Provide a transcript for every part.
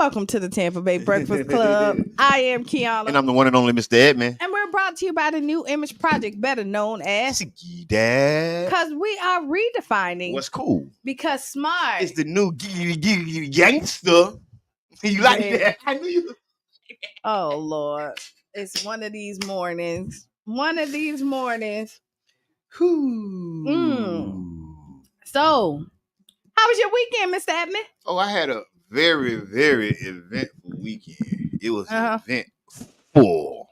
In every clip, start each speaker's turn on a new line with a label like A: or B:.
A: Welcome to the Tampa Bay Breakfast Club. I am Qiana.
B: And I'm the one and only Mr. Edmund.
A: And we're brought to you by the New Image Project, better known as
B: Dad.
A: Because we are redefining
B: What's cool?
A: Because smart.
B: It's the new gangster. You like that? I knew you.
A: Oh, Lord. It's one of these mornings. One of these mornings. So, how was your weekend, Mr. Edmund?
B: Oh, I had a very, very eventful weekend. It was eventful.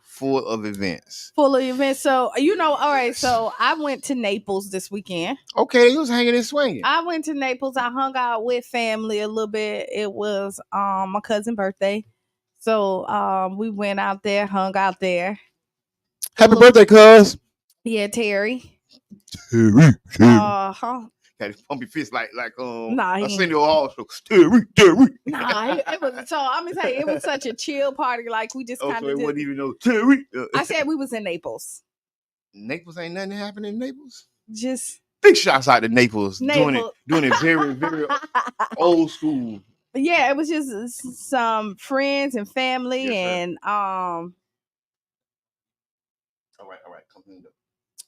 B: Full of events.
A: Full of events. So, all right. So, I went to Naples this weekend.
B: Okay, you was hanging and swinging.
A: I went to Naples. I hung out with family a little bit. It was my cousin's birthday. So, we went out there, hung out there.
B: Happy birthday, cuz.
A: Yeah, Terry.
B: Terry. Got his pumpy fist like Arsenio Hall show. Terry.
A: Nah, it was so. I'm gonna tell you, it was such a chill party. Like we just kind of
B: wasn't even no Terry.
A: I said we was in Naples.
B: Naples ain't nothing happening in Naples.
A: Just
B: big shots out to Naples. Doing it very, very old school.
A: Yeah, it was just some friends and family and
B: All right. Come in.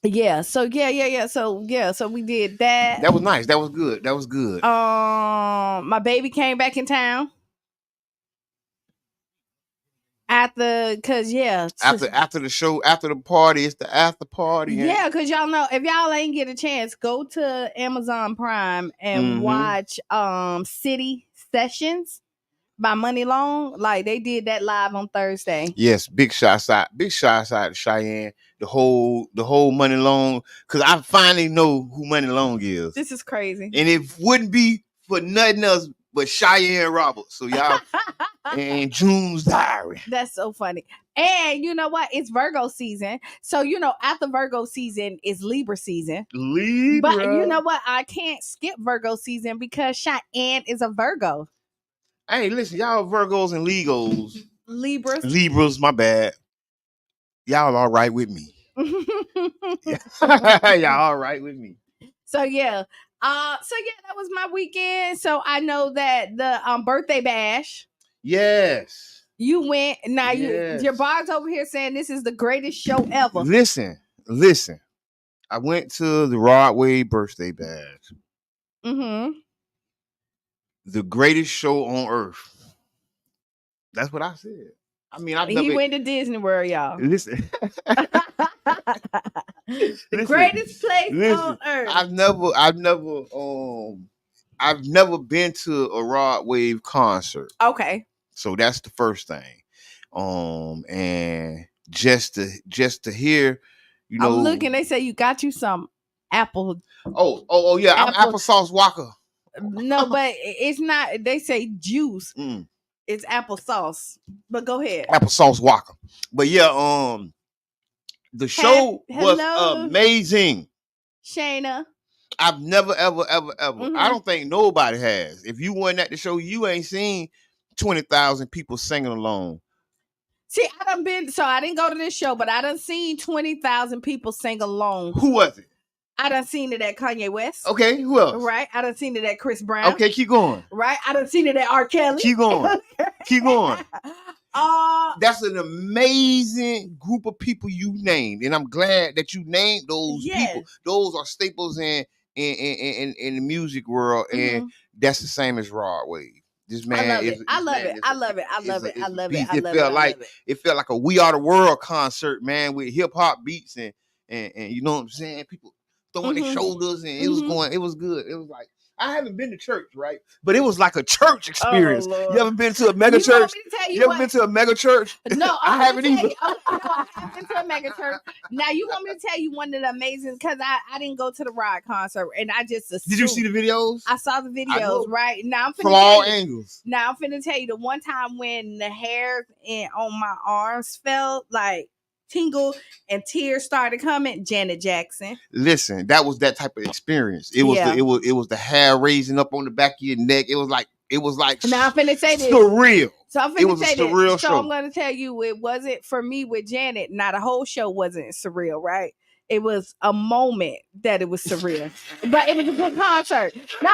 A: Yeah. So So we did that.
B: That was nice. That was good.
A: My baby came back in town. After the show, after the party, it's the after party. Yeah, because y'all know, if y'all ain't get a chance, go to Amazon Prime and watch City Sessions by Money Long. Like they did that live on Thursday.
B: Yes, big shots out to Cheyenne. The whole Money Long, because I finally know who Money Long is.
A: This is crazy.
B: And it wouldn't be for nothing else but Cheyenne Roberts. So y'all and June's Diary.
A: That's so funny. And you know what? It's Virgo season. So after Virgo season is Libra season. But you know what? I can't skip Virgo season because Cheyenne is a Virgo.
B: Hey, listen, y'all Virgos and Legos.
A: Libras,
B: my bad. Y'all all right with me. Y'all all right with me.
A: So yeah. That was my weekend. So I know that the birthday bash.
B: Yes.
A: You went. Now your bar's over here saying this is the greatest show ever.
B: Listen. I went to the Broadway birthday bash. The greatest show on earth. That's what I said. I mean,
A: he went to Disney World, y'all.
B: Listen.
A: The greatest place on earth.
B: I've never been to a Rod Wave concert.
A: Okay.
B: So that's the first thing. And just to hear, I'm
A: looking, they say you got you some apple.
B: Oh yeah, I'm applesauce Walker.
A: No, but it's not. They say juice. It's applesauce. But go ahead.
B: Applesauce Walker. But yeah, the show was amazing.
A: Shayna.
B: I've never, ever. I don't think nobody has. If you weren't at the show, you ain't seen 20,000 people singing along.
A: See, I didn't go to this show, but I done seen 20,000 people sing along.
B: Who was it?
A: I done seen it at Kanye West.
B: Okay, who else?
A: Right. I done seen it at Chris Brown.
B: Okay, keep going.
A: Right. I done seen it at R. Kelly.
B: Keep going. That's an amazing group of people you named, and I'm glad that you named those people. Those are staples in the music world, and that's the same as Rod Wave. This man,
A: I love it.
B: It felt like a We Are the World concert, man, with hip hop beats and you know what I'm saying. People throwing their shoulders, and it was going. It was good. It was like, I haven't been to church, right? But it was like a church experience. You ever been to a mega church? You ever been to a mega church?
A: No,
B: I haven't either.
A: I haven't been to a mega church. Now, you want me to tell you one of the amazing, because I didn't go to the Rod concert, and I just assumed.
B: Did you see the videos?
A: I saw the videos, right? Now I'm finna
B: from all angles.
A: Now I'm finna tell you the one time when the hair on my arms felt like tingle and tears started coming. Janet Jackson.
B: Listen, that was that type of experience. It was it was the hair raising up on the back of your neck. It was like
A: now I'm finna say this.
B: Surreal.
A: So I'm finna say this.
B: Surreal
A: so
B: show.
A: I'm gonna tell you, it wasn't for me with Janet. Now the whole show wasn't surreal, right? It was a moment that it was surreal, but it was a good concert. No,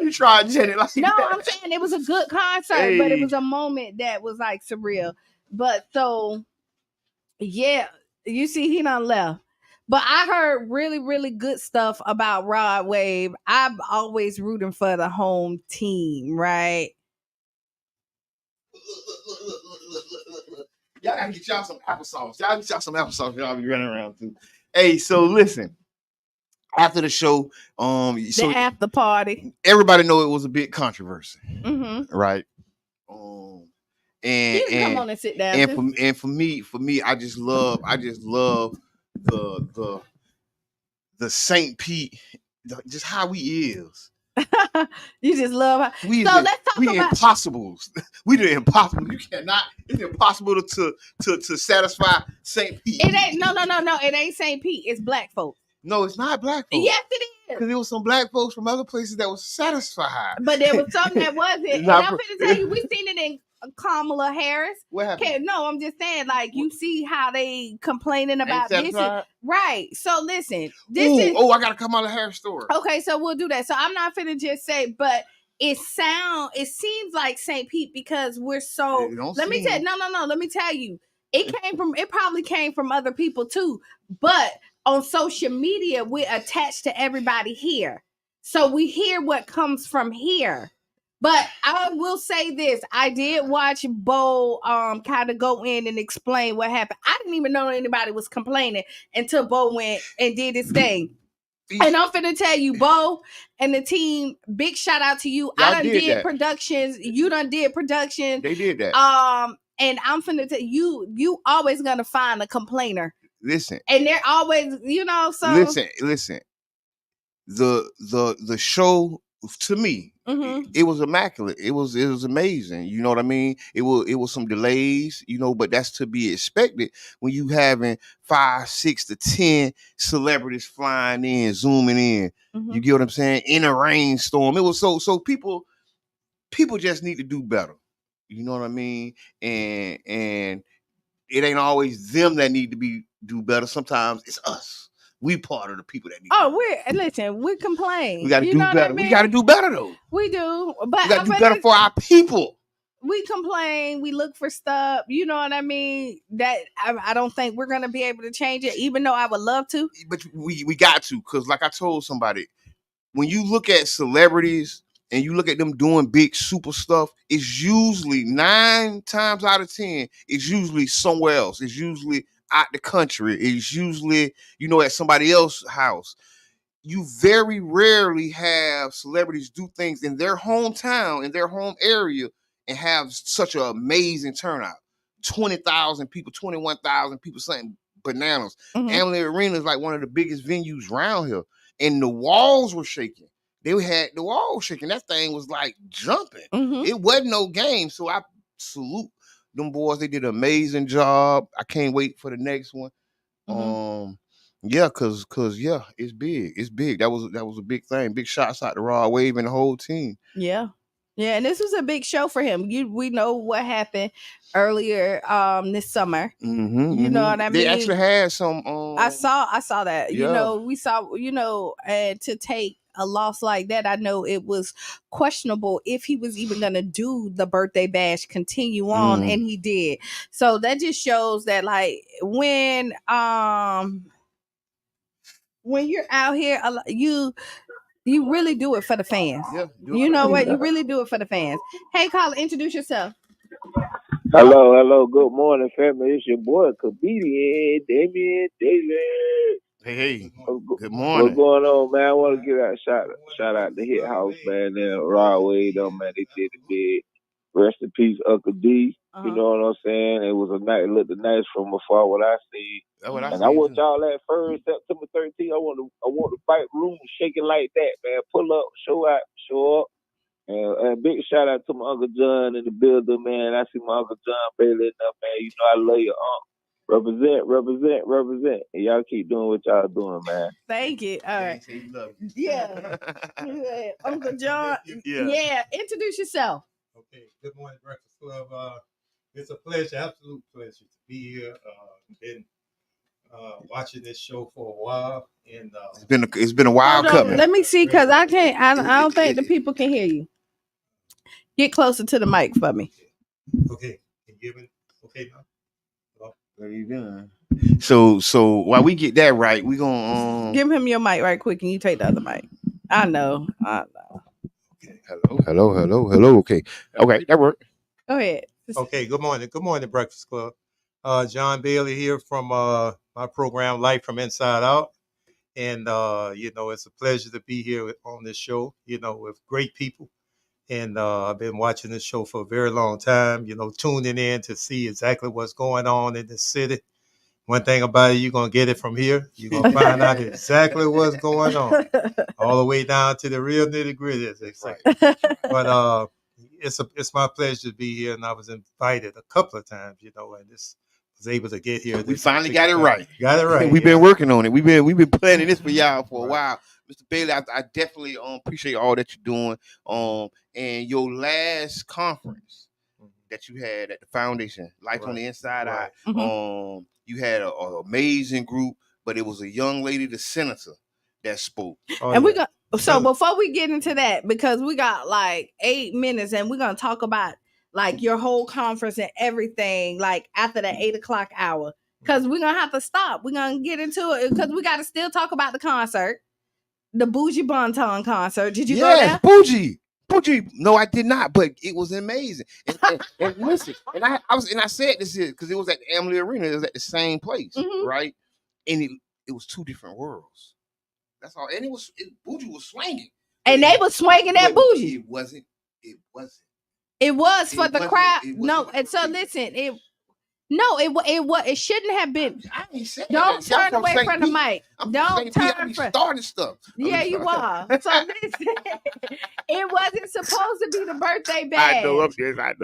B: You tried Janet like
A: no,
B: that?
A: I'm saying it was a good concert, but it was a moment that was like surreal. But so, yeah, you see, he done left. But I heard really, really good stuff about Rod Wave. I'm always rooting for the home team, right?
B: Look. Y'all gotta get y'all some applesauce. Y'all get y'all some applesauce. Y'all be running around too. Hey, so listen. After the show,
A: the after party,
B: everybody know it was a big controversy, right?
A: And you can come on and sit down.
B: And for me, I just love the St. Pete, just how he is.
A: You just love how.
B: Let's talk about impossibles. We the impossible. You cannot. It's impossible to satisfy St. Pete.
A: It ain't no. It ain't St. Pete. It's black folks.
B: No, it's not black folks.
A: Yes, it is.
B: Because there was some black folks from other places that was satisfied.
A: But there was some that wasn't. And I'm going to tell you, we seen it in Kamala Harris.
B: What happened?
A: No, I'm just saying, like, you see how they complaining about this. Right. So listen. I
B: got a Kamala Harris story.
A: Okay, so we'll do that. So I'm not finna just say, but it seems like St. Pete because we're so. Let me tell you. It probably came from other people too. But on social media, we're attached to everybody here. So we hear what comes from here. But I will say this. I did watch Bo kind of go in and explain what happened. I didn't even know anybody was complaining until Bo went and did his thing. And I'm finna tell you, Bo and the team, big shout out to you. I done did productions. You done did productions.
B: They did that.
A: And I'm finna tell you always gonna find a complainer.
B: Listen.
A: And they're always, so
B: listen. The show, to me, it was immaculate. It was amazing. You know what I mean? It was some delays, but that's to be expected when you having 5, 6 to 10 celebrities flying in, zooming in. You get what I'm saying? In a rainstorm. It was so people just need to do better. You know what I mean? And it ain't always them that need to do better. Sometimes it's us. We part of the people that need.
A: We complain.
B: We got to do better. I mean? We got to do better though.
A: We do, but
B: we got to do better for our people.
A: We complain. We look for stuff. You know what I mean? That I don't think we're gonna be able to change it, even though I would love to.
B: But we got to, because like I told somebody, when you look at celebrities and you look at them doing big super stuff, it's usually 9 times out of 10, it's usually somewhere else. It's usually out the country. It's usually, at somebody else's house. You very rarely have celebrities do things in their hometown, in their home area, and have such an amazing turnout. 20,000 people, 21,000 people, something bananas. Amalie Arena is like one of the biggest venues around here. And the walls were shaking. They had the walls shaking. That thing was like jumping. It wasn't no game. So I salute them boys. They did an amazing job. I can't wait for the next one. Yeah, cause it's big. It's big. That was a big thing. Big shots out to Rod Wave and the whole team.
A: Yeah. Yeah, and this was a big show for him. We know what happened earlier this summer. You know what I mean?
B: They actually had some
A: I saw that. Yeah. We saw, and to take a loss like that, I know it was questionable if he was even gonna do the birthday bash, continue on, and he did. So that just shows that, like, when you're out here, you really do it for the fans.
B: Yeah,
A: you know what? You really do it for the fans. Hey, Colin, introduce yourself.
C: Hello. Good morning, family. It's your boy, comedian Damian Davis.
B: Hey. Good morning.
C: What's going on, man? I want to give that shout out to Hit House, man. And Rod Wave, man. They did it big. Rest in peace, Uncle D. You know what I'm saying? It was a night. It looked nice from afar. What I see.
B: I
C: want y'all at first September 13th. I want the fight room shaking like that, man. Pull up, show up. And big shout out to my Uncle John in the building, man. I see my Uncle John Bailey enough, man. You know I love you, Represent. And y'all keep doing what y'all doing, man.
A: Thank you. All right. Yeah. Uncle John. Yeah. Introduce yourself.
D: Okay. Good morning, Breakfast Club. It's a pleasure, absolute pleasure to be here. Been watching this show for a while, and
B: it's been a while coming.
A: Let me see, because I can't. I don't think the people can hear you. Get closer to the mic for me.
D: Okay, can you hear me? Okay now.
B: What are you doing? So while we get that right, we gonna
A: give him your mic right quick, and you take the other mic. I know.
B: Okay. Hello. Okay, that worked.
A: Go ahead.
D: Okay. Good morning, Breakfast Club. John Bailey here from my program, Life from Inside Out, and it's a pleasure to be here on this show. With great people. And I've been watching this show for a very long time, tuning in to see exactly what's going on in the city. One thing about it, you're going to get it from here. You're going to find out exactly what's going on, all the way down to the real nitty-gritty. Right. But it's my pleasure to be here, and I was invited a couple of times, and this was able to get here.
B: We finally got it right.
D: Got it right.
B: We've been working on it. We've been planning this for y'all for a while. Mr. Bailey, I definitely appreciate all that you're doing. And your last conference that you had at the foundation, Life on the Inside Out, you had an amazing group, but it was a young lady, the senator, that spoke.
A: And we got before we get into that, because we got like 8 minutes, and we're gonna talk about like your whole conference and everything, like after the 8:00 hour, because we're gonna have to stop. We're gonna get into it because we got to still talk about the concert. The Buju Banton concert. Did you go there?
B: Buju. No, I did not, but it was amazing. And listen, and I said this here because it was at the Amalie Arena. It was at the same place, right? And it was two different worlds. That's all. And Buju was swinging,
A: and they were swinging that Buju.
B: It wasn't.
A: It was for the crowd. No, and so listen, it shouldn't have been.
B: I ain't saying
A: don't turn away from the mic. Don't turn from
B: starting stuff.
A: Yeah, you are. So listen, it wasn't supposed to be the birthday badge.
B: I know.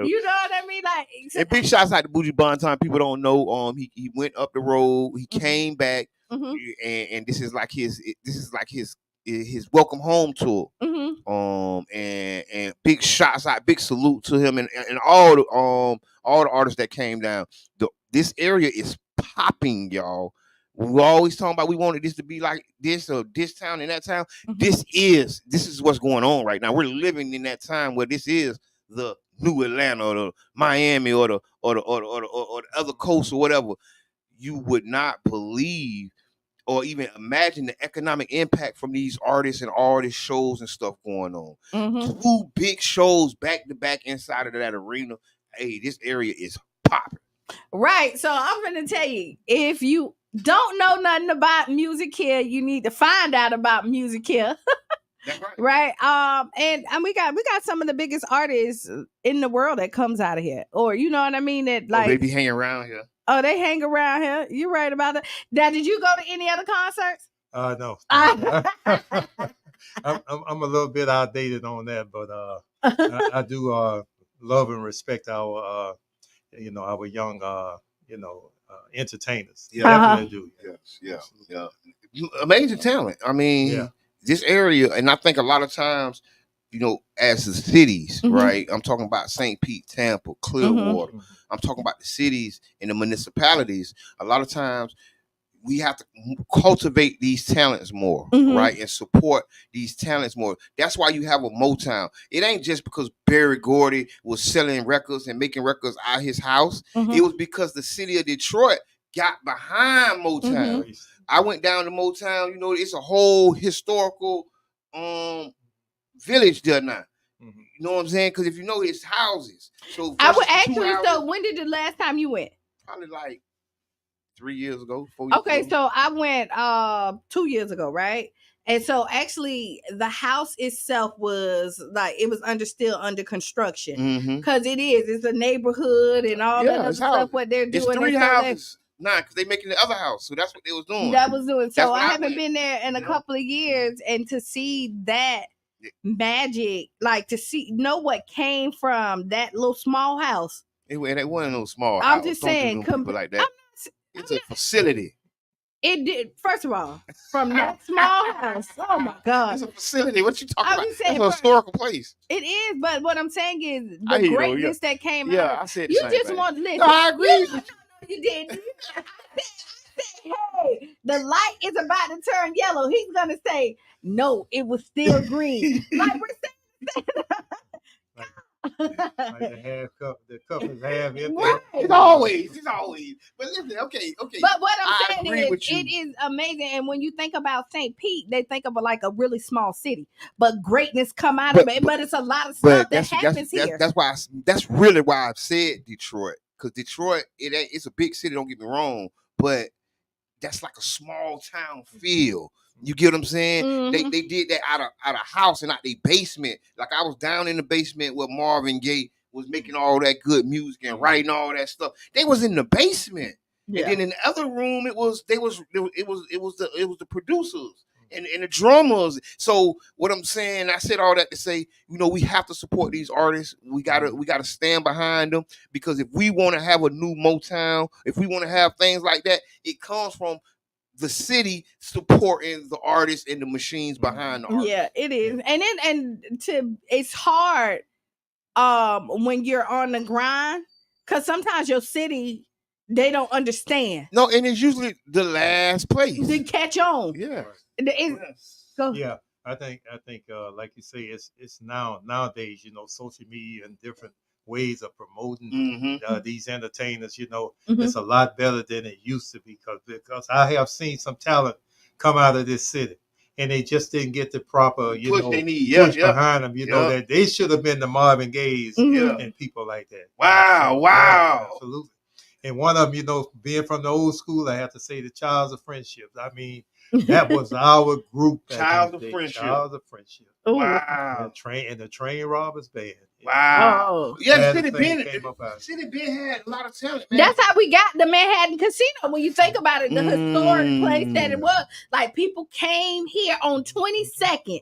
A: You know what I mean? Like,
B: and big shouts out to Buju Banton. People don't know. He went up the road. He came back, and this is like his welcome home tour. And big shouts out, big salute to him and all the artists that came down. This area is popping, y'all. We always talking about we wanted this to be like this or this town and that town. This is what's going on right now. We're living in that time where this is the new Atlanta or the Miami or the other coast or whatever. You would not believe or even imagine the economic impact from these artists and all these shows and stuff going on. 2 big shows back to back inside of that arena. Hey, this area is popping.
A: Right. So I'm going to tell you, if you don't know nothing about music here, you need to find out about music here.
B: That's right.
A: Right. And we got some of the biggest artists in the world that comes out of here. Or you know what I mean? That like
B: they be hanging around here.
A: Oh, they hang around here. You're right about that. Now, did you go to any other concerts?
D: No. I'm a little bit outdated on that, but I do love and respect our our young entertainers. Definitely do.
B: Yes. Amazing talent. I mean, this area, and I think a lot of times, as the cities, right? I'm talking about St. Pete, Tampa, Clearwater. I'm talking about the cities and the municipalities. A lot of times we have to cultivate these talents more, right? And support these talents more. That's why you have a Motown. It ain't just because Berry Gordy was selling records and making records out of his house. It was because the city of Detroit got behind Motown. I went down to Motown. It's a whole historical village there now. You know what I'm saying? Because if you know, it's houses. So
A: I would ask you, so when did the last time you went?
B: Probably like 3 years ago, 4 years ago.
A: Okay, so I went 2 years ago, right? And so actually the house itself was like, it was still under construction. Because it's a neighborhood and all that other stuff, what they're doing.
B: It's 3 houses. Nah, because they making the other house. So that's what they was doing.
A: So I haven't been there in a couple of years, and to see that magic, like to know what came from that little small house.
B: It wasn't no small house.
A: I'm just saying,
B: people like that. It's a facility.
A: It did. First of all, from that small house. Oh my God!
B: It's a facility. What you talking about? It's a historical place.
A: It is, but what I'm saying is the greatness that came out.
B: Yeah, I said
A: you just want to listen.
B: No, I agree.
A: No, you didn't. I said, the light is about to turn yellow, he's gonna say, "No, it was still green." Like we're saying.
D: Like the half cup, the cup is half empty.
A: Right.
B: It's always. But listen, okay.
A: But what I'm saying is, it is amazing. And when you think about St. Pete, they think of like a really small city, but greatness come out of it. But it's a lot of stuff that happens here.
B: That's really why I've said Detroit, because Detroit, it's a big city. Don't get me wrong, but that's like a small town feel. You get what I'm saying? Mm-hmm. They did that out of house and out their basement. Like I was down in the basement where Marvin Gaye was making all that good music and writing all that stuff. They was in the basement. Yeah. And then in the other room, it was the producers and the drummers. So what I'm saying, I said all that to say, we have to support these artists. We gotta stand behind them, because if we want to have a new Motown, if we want to have things like that, it comes from the city supporting the artists and the machines behind the artists.
A: Yeah, it is. And it's hard when you're on the grind, because sometimes your city, they don't understand.
B: No, and it's usually the last place
A: to catch on.
B: Yeah.
D: Yeah, I think like you say, it's nowadays, social media and different ways of promoting these entertainers. It's a lot better than it used to be, because I have seen some talent come out of this city and they just didn't get the proper push they need. Push behind them. That they should have been the Marvin Gayes and people like that.
B: Wow.
D: Absolutely. And one of them, being from the old school, I have to say the Childs of Friendship. I mean, that was our group.
B: Childs of Friendship.
D: Wow. And the Train Robbers Band.
B: Wow. Oh. Yeah, City Ben had a lot of talent, man.
A: That's how we got the Manhattan Casino. When you think about it, the historic place that it was. Like, people came here on 22nd.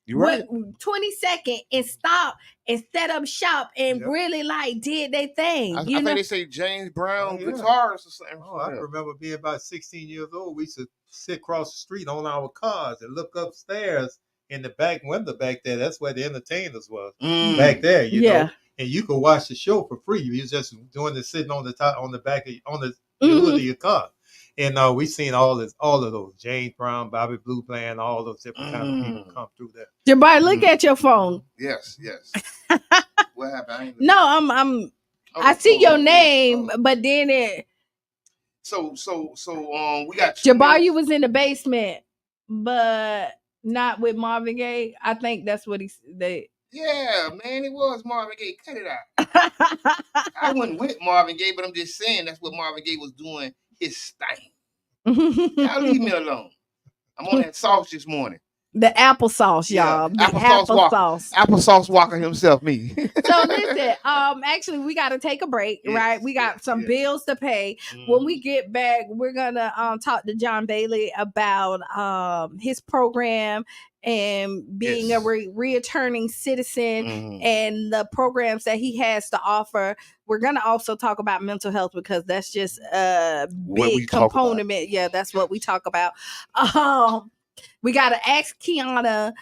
B: You're right.
A: 22nd and stop and set up shop and really did their thing.
B: I think they say James Brown guitars or something.
D: I remember being about 16 years old. We used to sit across the street on our cars and look upstairs in the back window back there. That's where the entertainers was back there. You know, and you could watch the show for free. You was just doing the sitting on the top on the back on the hood of your car. And we seen all of those, James Brown, Bobby Blue Bland, all those different kind of people come through there.
A: Jabari, look at your phone.
B: Yes. What happened?
A: I see your name, but then it.
B: So we got
A: Jabari was in the basement, but not with Marvin Gaye. I think that's what they.
B: Yeah, man, it was Marvin Gaye. Cut it out. I wasn't with Marvin Gaye, but I'm just saying that's what Marvin Gaye was doing. His thing. Y'all leave me alone. I'm on that sauce this morning.
A: The applesauce, y'all. The
B: applesauce. Applesauce Walker himself, me.
A: So listen, actually we gotta take a break, right? We got some bills to pay. When we get back, we're gonna talk to John Bailey about his program and being a returning citizen and the programs that he has to offer. We're gonna also talk about mental health, because that's just a big component. Yeah, that's what we talk about. We gotta ask Qiana.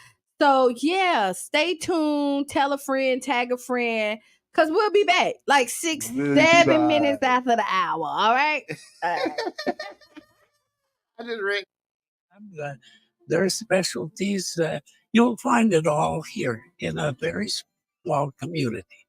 A: So yeah, stay tuned. Tell a friend, tag a friend, because we'll be back like 6-7 minutes after the hour. All right.
B: I just read.
E: There are specialties. You'll find it all here in a very small community.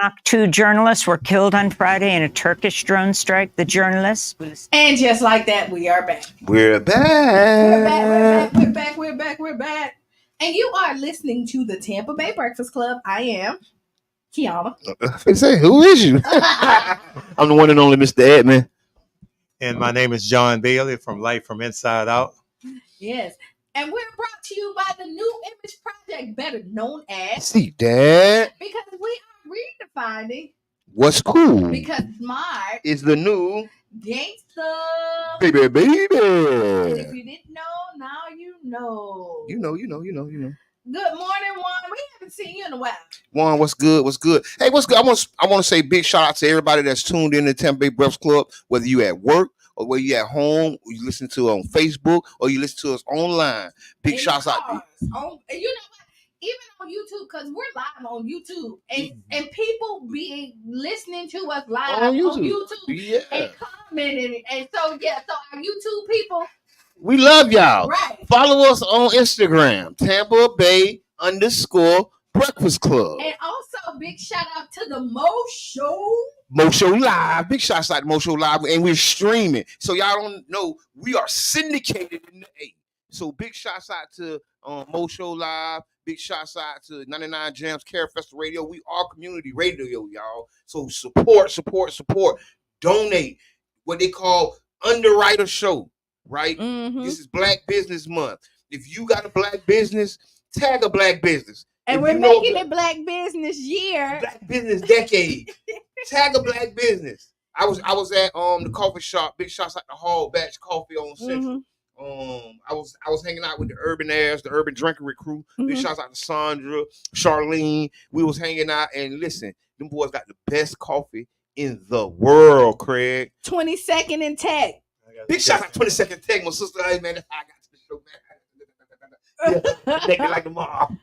F: Iraq, 2 journalists were killed on Friday in a Turkish drone strike. The journalists.
A: And just like that, we are back.
B: We're back.
A: We're back. And you are listening to the Tampa Bay Breakfast Club. I am Qiana.
B: They say, who is you? I'm the one and only Mr. Edmund.
D: And my name is John Bailey from Life from Inside Out.
A: Yes. And we're brought to you by the New Image Project, better known as...
B: See that?
A: Because we are redefining...
B: what's cool.
A: Because smart...
B: is the new...
A: gangsta.
B: Baby.
A: And if you didn't know, now you know.
B: You know.
A: Good morning, Juan. We haven't seen you in a while.
B: Juan, what's good? Hey, what's good? I want to say big shout out to everybody that's tuned in to Tampa Bay Breakfast Club, whether you at work, or whether you at home, or you listen to us on Facebook, or you listen to us online. Big shouts out.
A: You know what? Even on YouTube, because we're live on YouTube, and people be listening to us live on YouTube
B: yeah.
A: and commenting. And so our YouTube people,
B: we love y'all.
A: Right.
B: Follow us on Instagram, Tampa Bay _Breakfast Club.
A: And also, big shout out to the Mo
B: Show Live. Big shouts out to Mo Show Live. And we're streaming. So y'all don't know, we are syndicated in the A. So big shouts out to Mo Show Live. Big shouts out to 99 Jams, Care Festival Radio. We are community radio, y'all. So support. Donate. What they call underwriter show, right? Mm-hmm. This is Black Business Month. If you got a black business, tag a black business.
A: And we're making it Black Business Year.
B: Black Business Decade. Tag a black business. I was at the coffee shop. Big shouts out to Hall Batch Coffee on Central. I was hanging out with the Urban Airs, the Urban Drinkery crew. Big shouts out to Sandra, Charlene. We was hanging out, and listen, them boys got the best coffee in the world, Craig.
A: 22nd and Tech.
B: Big shout out to 22nd Tech, my sister. Hey, man, I got to the show, man. Like the mom.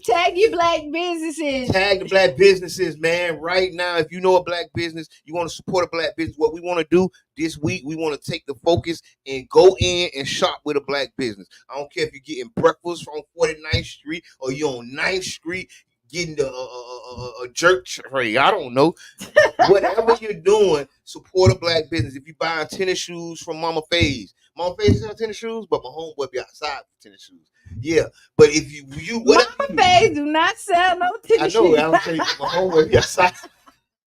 A: Tag your black businesses.
B: Tag the black businesses, man. Right now, if you know a black business, you want to support a black business, what we want to do this week, we want to take the focus and go in and shop with a black business. I don't care if you're getting breakfast on 49th Street or you're on 9th Street getting a jerk tray. I don't know. Whatever you're doing, support a black business. If you're buying tennis shoes from Mama Faye's sell tennis shoes, but my homeboy be outside for tennis shoes. Yeah, but if you whatever,
A: Mama Faye's do not sell no tennis shoes.
B: I know. I'm saying my homeboy be outside.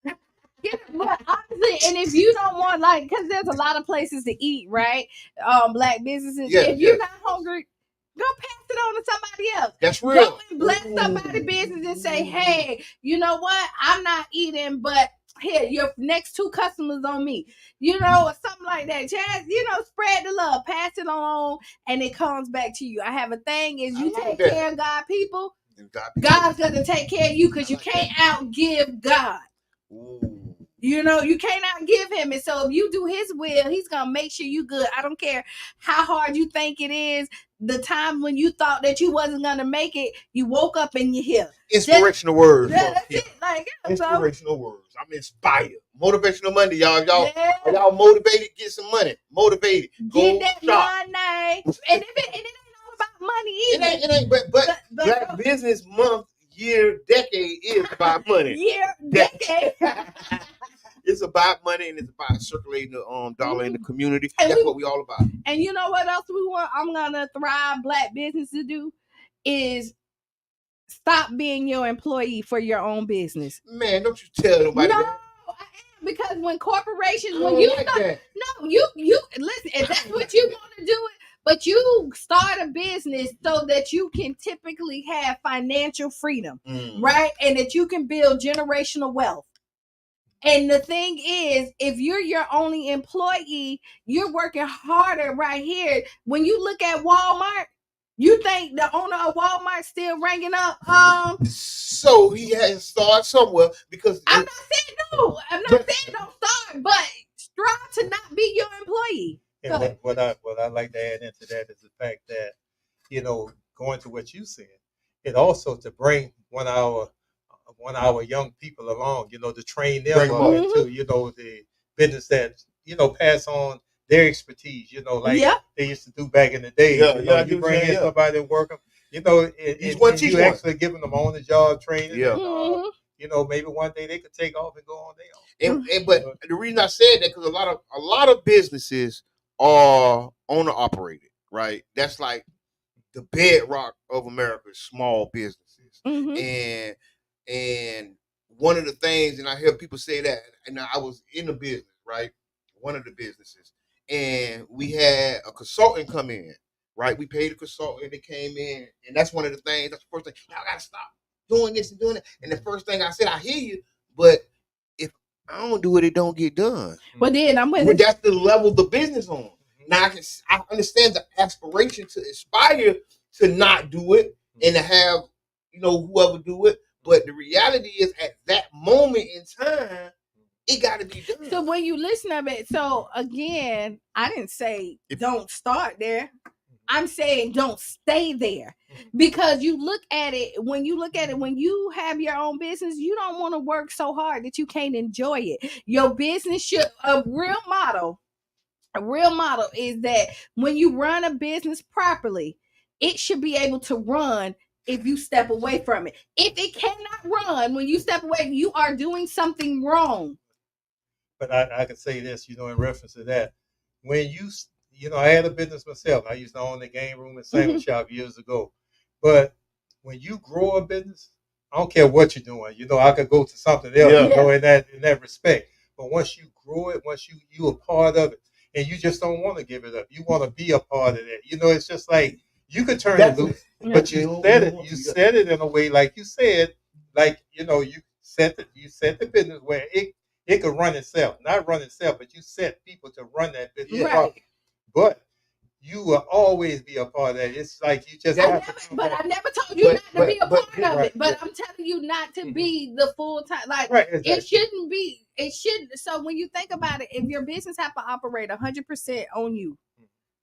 A: Yeah, but honestly, and if you don't want, because there's a lot of places to eat, right? Black businesses. If you're not hungry, go pass it on to somebody else.
B: That's real.
A: Go and bless somebody's business and say, hey, you know what? I'm not eating, but here, your next 2 customers on me. Or something like that. Just, spread the love. Pass it on, and it comes back to you. I have a thing is you take care of God people. God's going to take care of you because you can't outgive God.
B: Ooh.
A: You can't outgive him. And so if you do his will, he's going to make sure you good. I don't care how hard you think it is. The time when you thought that you wasn't going to make it, you woke up and you're here.
B: Inspirational words.
A: Yeah, that's it.
B: Inspirational words. I'm inspired. Motivational Monday, y'all. Are y'all motivated? Get some money. Motivated.
A: Get that money. And it ain't all about money either.
B: It ain't. But Black Business Month, year, decade is about money.
A: Decade.
B: It's about money, and it's about circulating the dollar in the community. And that's what we all about.
A: And you know what else we want? I'm gonna Thrive Black business to do is stop being your employee for your own business.
B: Man, don't you tell nobody that.
A: I am, because when corporations, you listen, if that's what you want to do it, but you start a business so that you can typically have financial freedom, right? And that you can build generational wealth. And the thing is, if you're your only employee, you're working harder right here. When you look at Walmart, you think the owner of Walmart still ringing up?
B: So he has to start somewhere, because
A: I'm not saying no. I'm not saying don't start, but strive to not be your employee.
D: And what I like to add into that is the fact that, going to what you said, it also to bring one of our young people along, to train them into, the business that, pass on their expertise, they used to do back in the day. You bring in somebody and work them. You know,
B: and
D: you actually giving them on the job training.
B: Yeah.
D: And, you know, maybe one day they could take off and go on their own.
B: But the reason I said that because a lot of businesses are owner operated, right? That's like the bedrock of America's small businesses, and one of the things, and I hear people say that, and I was in the business, right? One of the businesses, and we had a consultant come in, right? We paid a consultant that came in, and that's one of the things. That's the first thing. Y'all gotta stop doing this and doing that. And the first thing I said, I hear you, but if I don't do it, it don't get done.
A: But then
B: that's the level the business on. Now I understand the aspiration to aspire to not do it and to have, you know, whoever do it. But the reality is at that moment in time, it got to be done.
A: So when you listen to it, so again, I didn't say don't start there. I'm saying don't stay there, because you look at it, when you have your own business, you don't want to work so hard that you can't enjoy it. Your business should, a real model is that when you run a business properly, it should be able to run if you step away from it. If it cannot run when you step away, you are doing something wrong.
D: But I can say this, you know, in reference to that, when you know, I had a business myself. I used to own the game room and sandwich shop years ago. But when you grow a business, I don't care what you're doing. You know, I could go to something else, you know, in that respect. But once you grow it, once you a part of it, and you just don't want to give it up. You want to be a part of that. You know, it's just like you could turn it loose, but you said it in a way, like you said, like, you know, you set the business where it could run itself. Not run itself, but you set people to run that business.
A: Right.
D: But you will always be a part of that. It's like you just
A: I never told you not to be a part of it. But I'm telling you not to be the full time. Like, exactly. It shouldn't be. It shouldn't. So when you think about it, if your business have to operate 100% on you,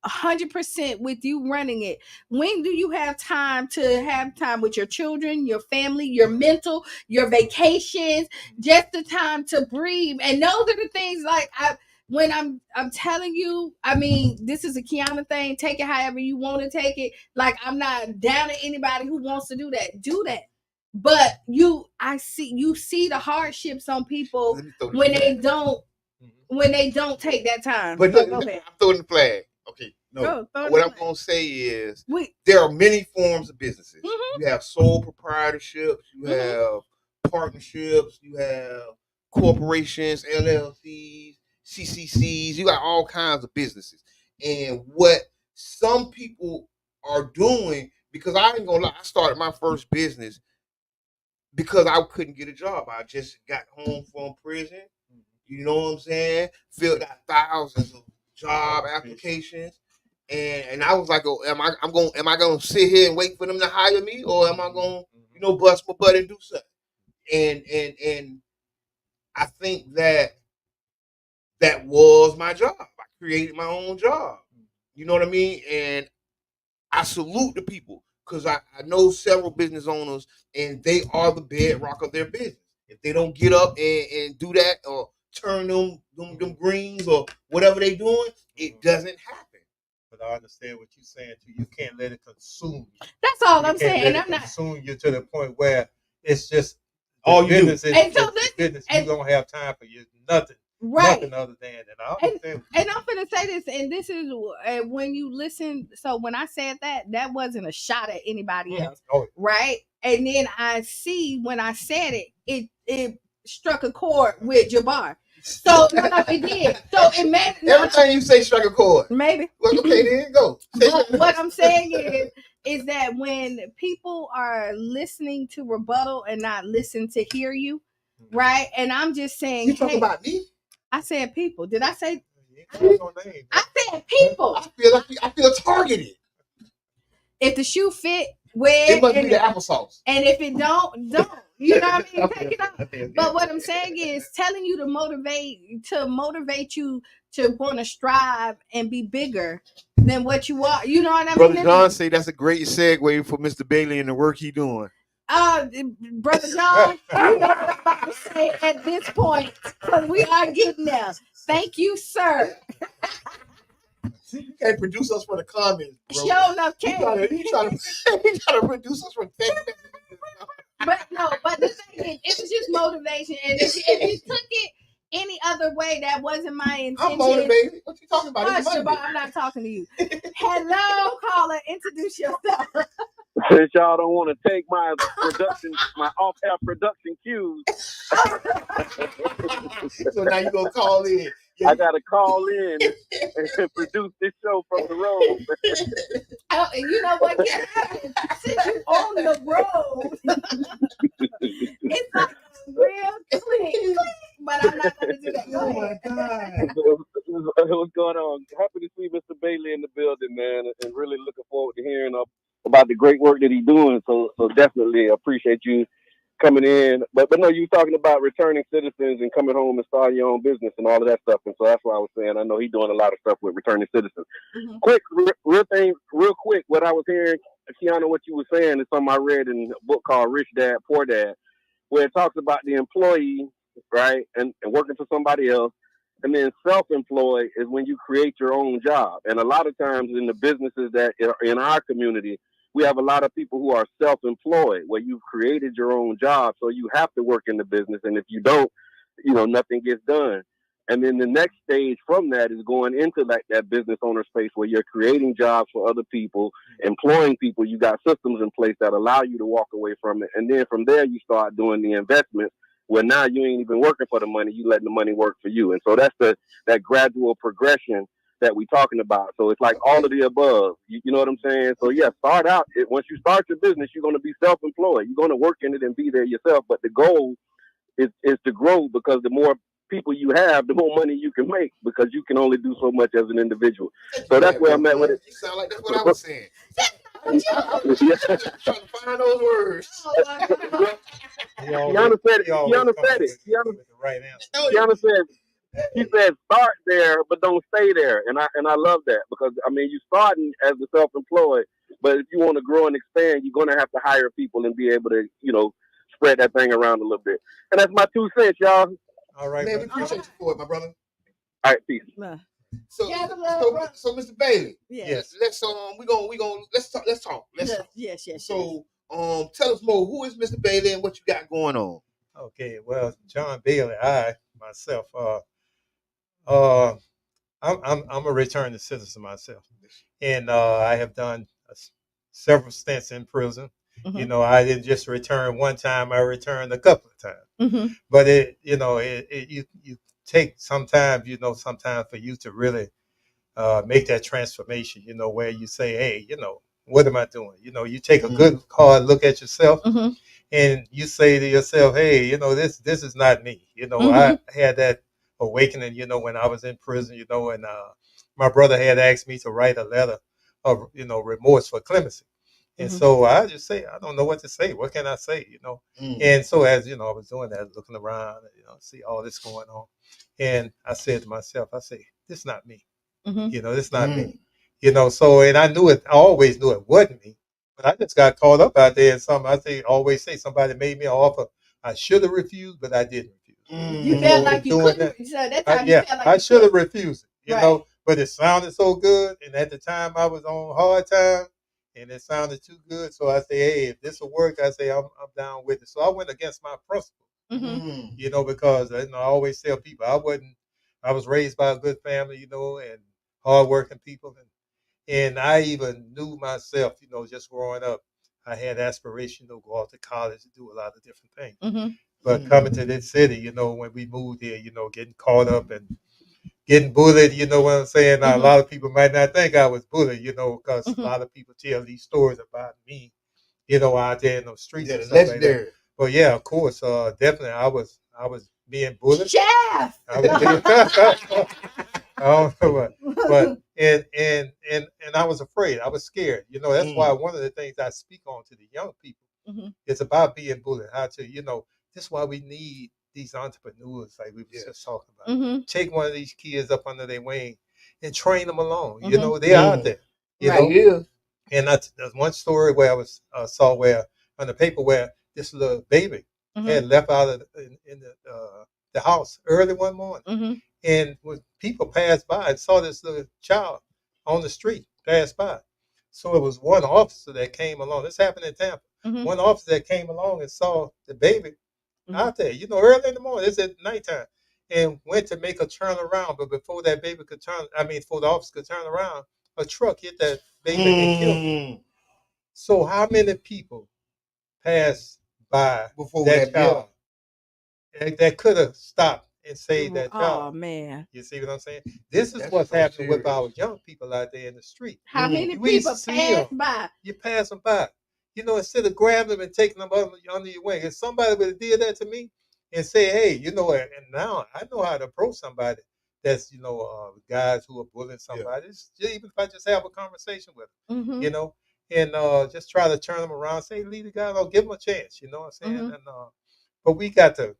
A: 100% with you running it, when do you have time to have time with your children, your family, your mental, your vacations, just the time to breathe? And those are the things, like, when I'm telling you, I mean, this is a Qiana thing. Take it however you want to take it. Like, I'm not down to anybody who wants to do that. Do that. But you see the hardships on people when they don't take that time.
B: But look, I'm throwing the flag. Okay, no. What I'm gonna say is there are many forms of businesses. You have sole proprietorships, you have partnerships, you have corporations, LLCs, CCCs. You got all kinds of businesses. And what some people are doing, because I ain't gonna lie, I started my first business because I couldn't get a job. I just got home from prison. You know what I'm saying? Filled out thousands of job applications, and I was like, oh, am I gonna sit here and wait for them to hire me, or am I gonna, you know, bust my butt and do something? And I think that was my job. I created my own job. You know what I mean? And I salute the people, because I know several business owners, and they are the bedrock of their business. If they don't get up and do that, or turn them greens or whatever they doing, it doesn't happen.
D: But I understand what you're saying too. You can't let it consume you.
A: That's all I'm saying. And I'm not
D: consume you to the point where it's just
B: all you
D: business
B: do.
D: Is business. You don't have time for you. Nothing.
A: Right.
D: Nothing other than that.
A: And I'm gonna say this, and this is when you listen. So when I said that wasn't a shot at anybody else, right? And then I see when I said it struck a chord with Jabbar. So no, it did. So it made
B: every time you say struck a chord.
A: Maybe.
B: Well, okay, then go.
A: But what I'm saying is that when people are listening to rebuttal and not listen to hear you, right? And I'm just saying,
B: you talking about me?
A: I said people. Did I say?
B: I
A: said people.
B: I feel targeted.
A: If the shoe fit, wear
B: it. Must be the applesauce.
A: And if it don't. You know what I mean? Take it off. But what I'm saying is telling you to motivate you to want to strive and be bigger than what you are. You know what I mean?
B: Brother John say that's a great segue for Mr. Bailey and the work he doing.
A: Brother John, you know what I'm about to say at this point, because we are getting there. Thank you, sir.
B: You can't produce us for the comments, bro.
A: Show enough can't.
B: You trying to produce us for Facebook.
A: But the thing is, it was just motivation, and if you took it any other way, that wasn't my intention.
B: I'm motivated. What you talking about?
A: Shabbat, I'm not talking to you. Hello, caller. Introduce yourself.
G: Since y'all don't want to take my off-air production cues.
B: So now you gonna call in.
G: I gotta call in and produce this show from the road.
A: Oh, and you know what can happen since you on the road? It's like a real click, but I'm not gonna do that.
B: Oh my God.
G: What's going on? Happy to see Mr. Bailey in the building, man, and really looking forward to hearing about the great work that he's doing. So definitely appreciate you coming in. But no, you were talking about returning citizens and coming home and starting your own business and all of that stuff. And so that's why I was saying I know he's doing a lot of stuff with returning citizens. Mm-hmm. Quick, real quick, what I was hearing, Qiana, what you were saying is something I read in a book called Rich Dad, Poor Dad, where it talks about the employee, right, and working for somebody else. And then self-employed is when you create your own job. And a lot of times in the businesses that are in our community, we have a lot of people who are self-employed, where you've created your own job. So you have to work in the business. And if you don't, nothing gets done. And then the next stage from that is going into that business owner space where you're creating jobs for other people, employing people. You got systems in place that allow you to walk away from it. And then from there, you start doing the investments where now you ain't even working for the money. You letting the money work for you. And so that's that gradual progression that we're talking about. So it's like all of the above. You know what I'm saying? So yeah, start out. Once you start your business, you're going to be self-employed. You're going to work in it and be there yourself. But the goal is to grow, because the more people you have, the more money you can make, because you can only do so much as an individual. So that's where I'm at with it.
B: You sound like that's what I was saying. I'm trying to find those words.
G: Qiana said it. Qiana said, she said, start there, but don't stay there. And I love that, because, you're starting as a self-employed, but if you want to grow and expand, you're going to have to hire people and be able to, spread that thing around a little bit. And that's my 2 cents, y'all.
B: All right, man, we appreciate you for it, my brother.
G: All right, peace.
B: So Mr. Bailey, yes, let's talk.
A: Yes.
B: So tell us more. Who is Mr. Bailey and what you got going on?
D: Okay, well, John Bailey, myself, I'm a returning citizen myself, and I have done several stints in prison. Mm-hmm. I didn't just return one time; I returned a couple of times. Mm-hmm. But you take sometimes for you to really make that transformation. Where you say, hey, what am I doing? You take a good hard look at yourself. Mm-hmm. And you say to yourself, hey, this is not me. Mm-hmm. I had that awakening, when I was in prison, and my brother had asked me to write a letter of, remorse for clemency. And mm-hmm. so I just say, I don't know what to say. What can I say, Mm-hmm. And so as, I was doing that, looking around, see all this going on. And I said to myself, this is not me. Mm-hmm. This is not me. So, and I always knew it wasn't me. But I just got caught up out there in something. Always say somebody made me an offer I should have refused, but I didn't refuse.
A: You felt like you couldn't. So that's how you felt like
D: I should have refused it, right. But it sounded so good. And at the time I was on hard time and it sounded too good. So I say, hey, if this will work, I say I'm down with it. So I went against my principles, mm-hmm. Because I always tell people I was raised by a good family, and hardworking people. And I even knew myself, just growing up, I had aspiration to go off to college and do a lot of different things. Mm-hmm. But coming to this city, when we moved here, getting caught up and getting bullied, you know what I'm saying? Now, mm-hmm. a lot of people might not think I was bullied, because mm-hmm. a lot of people tell these stories about me, out there in the streets and stuff like that. But yeah, of course, definitely I was being bullied.
A: Chef!
D: I don't know what, but and I was afraid. I was scared. That's why one of the things I speak on to the young people mm-hmm. is about being bullied. How to, this is why we need these entrepreneurs, like we were just talking about. Mm-hmm. Take one of these kids up under their wing and train them along. Mm-hmm. They're out there.
B: Yeah.
D: And there's one story where I was saw where on the paper where this little baby mm-hmm. had left out of in the house early one morning. Mm-hmm. And when people passed by and saw this little child on the street, passed by. So it was one officer that came along. This happened in Tampa. One officer that came along and saw the baby out there, early in the morning. It's at nighttime, and went to make a turn around. But before that baby could before the officer could turn around, a truck hit that baby and killed him. So how many people passed by before that child that could have stopped and saved that child?
A: Oh man!
D: You see what I'm saying? This is what's happening with our young people out there in the street.
A: How many people pass by?
D: You pass them by. Instead of grabbing them and taking them under your wing. If somebody would have did that to me and say, hey, and now I know how to approach somebody that's, guys who are bullying somebody. Even if I just have a conversation with them, and just try to turn them around, say, leave the guy alone, give them a chance, you know what I'm saying? And but we got to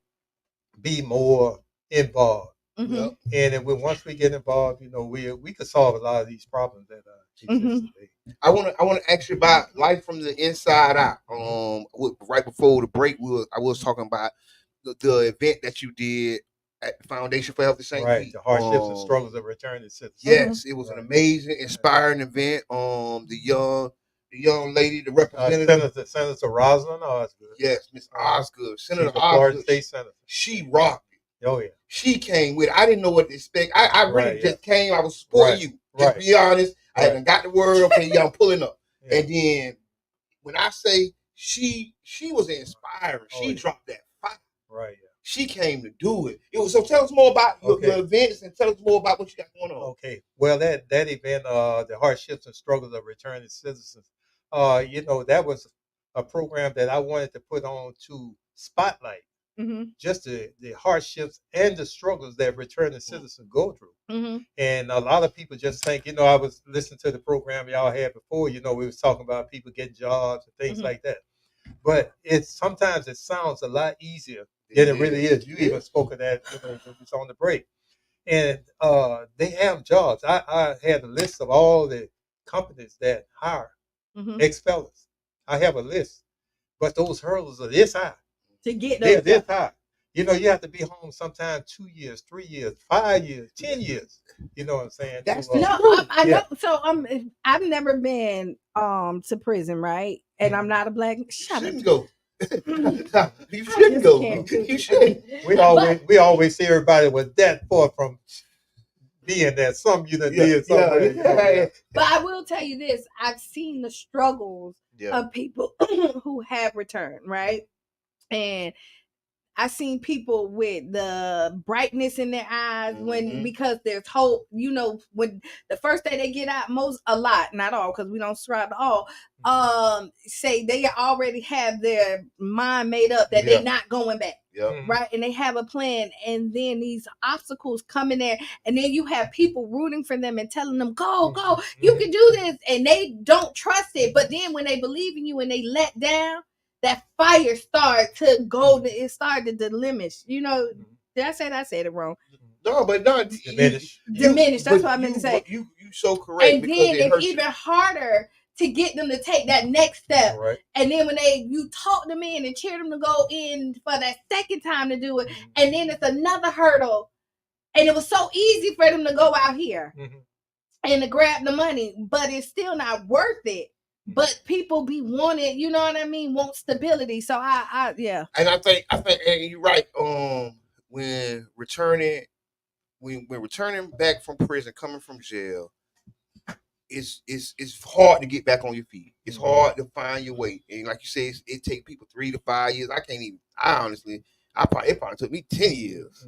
D: be more involved. And then once we get involved, we could solve a lot of these problems that exist today.
B: I want to ask you about life from the inside out. Right before the break, I was talking about the event that you did at the Foundation for Healthy St.
D: Right, the hardships and struggles of returning citizens.
B: Yes, it was an amazing, inspiring event. The young lady, the representative,
D: Senator Rosalind Osgood.
B: Yes, Miss Osgood, Senator
D: Osgood, Florida State Senator.
B: She rocked it.
D: Oh yeah,
B: she came with. I didn't know what to expect. I really just came. I was supporting you. Just be honest. I haven't got the word. Okay, I'm pulling up. And then when I say she was inspiring. She dropped that fire.
D: Right. Yeah.
B: She came to do it. So tell us more about your events and tell us more about what you got going on.
D: Okay. Well, that event, the hardships and struggles of returning citizens, that was a program that I wanted to put on to spotlight just the hardships and the struggles that returning citizens go through. And a lot of people just think, I was listening to the program y'all had before, we was talking about people getting jobs and things like that. But sometimes it sounds a lot easier than it really is. You even spoke of that, when we was on the break. And they have jobs. I had a list of all the companies that hire ex-felons. I have a list. But those hurdles are this high.
A: To get those
D: this high. You have to be home sometime 2 years, 3 years, 5 years, 10 years. You know what I'm saying?
B: That's
A: I know. So I've never been to prison, right? And I'm not a black. Shut up.
B: Go. You shouldn't go. You shouldn't.
D: We always see everybody was that far from being there. Some did something.
A: But I will tell you this: I've seen the struggles of people who have returned, right? And I've seen people with the brightness in their eyes because there's hope. When the first day they get out, not all, because we don't strive to all, say they already have their mind made up that they're not going back. Right. And they have a plan. And then these obstacles come in there. And then you have people rooting for them and telling them, go, you can do this. And they don't trust it. But then when they believe in you and they let down, that fire started to go. It started to diminish. Did I say that? I said it wrong.
B: No, but not
D: diminish.
A: Diminish. That's what I meant to say.
B: You so correct.
A: And then it's even harder to get them to take that next step.
D: Right.
A: And then when you talk them in and cheer them to go in for that second time to do it, and then it's another hurdle. And it was so easy for them to go out here and to grab the money, but it's still not worth it. But people be wanted, you know what I mean? Want stability. So yeah.
B: And I think and you're right. When returning back from prison, coming from jail, it's hard to get back on your feet. It's hard to find your way. And like you say, it takes people 3 to 5 years. It probably took me 10 years.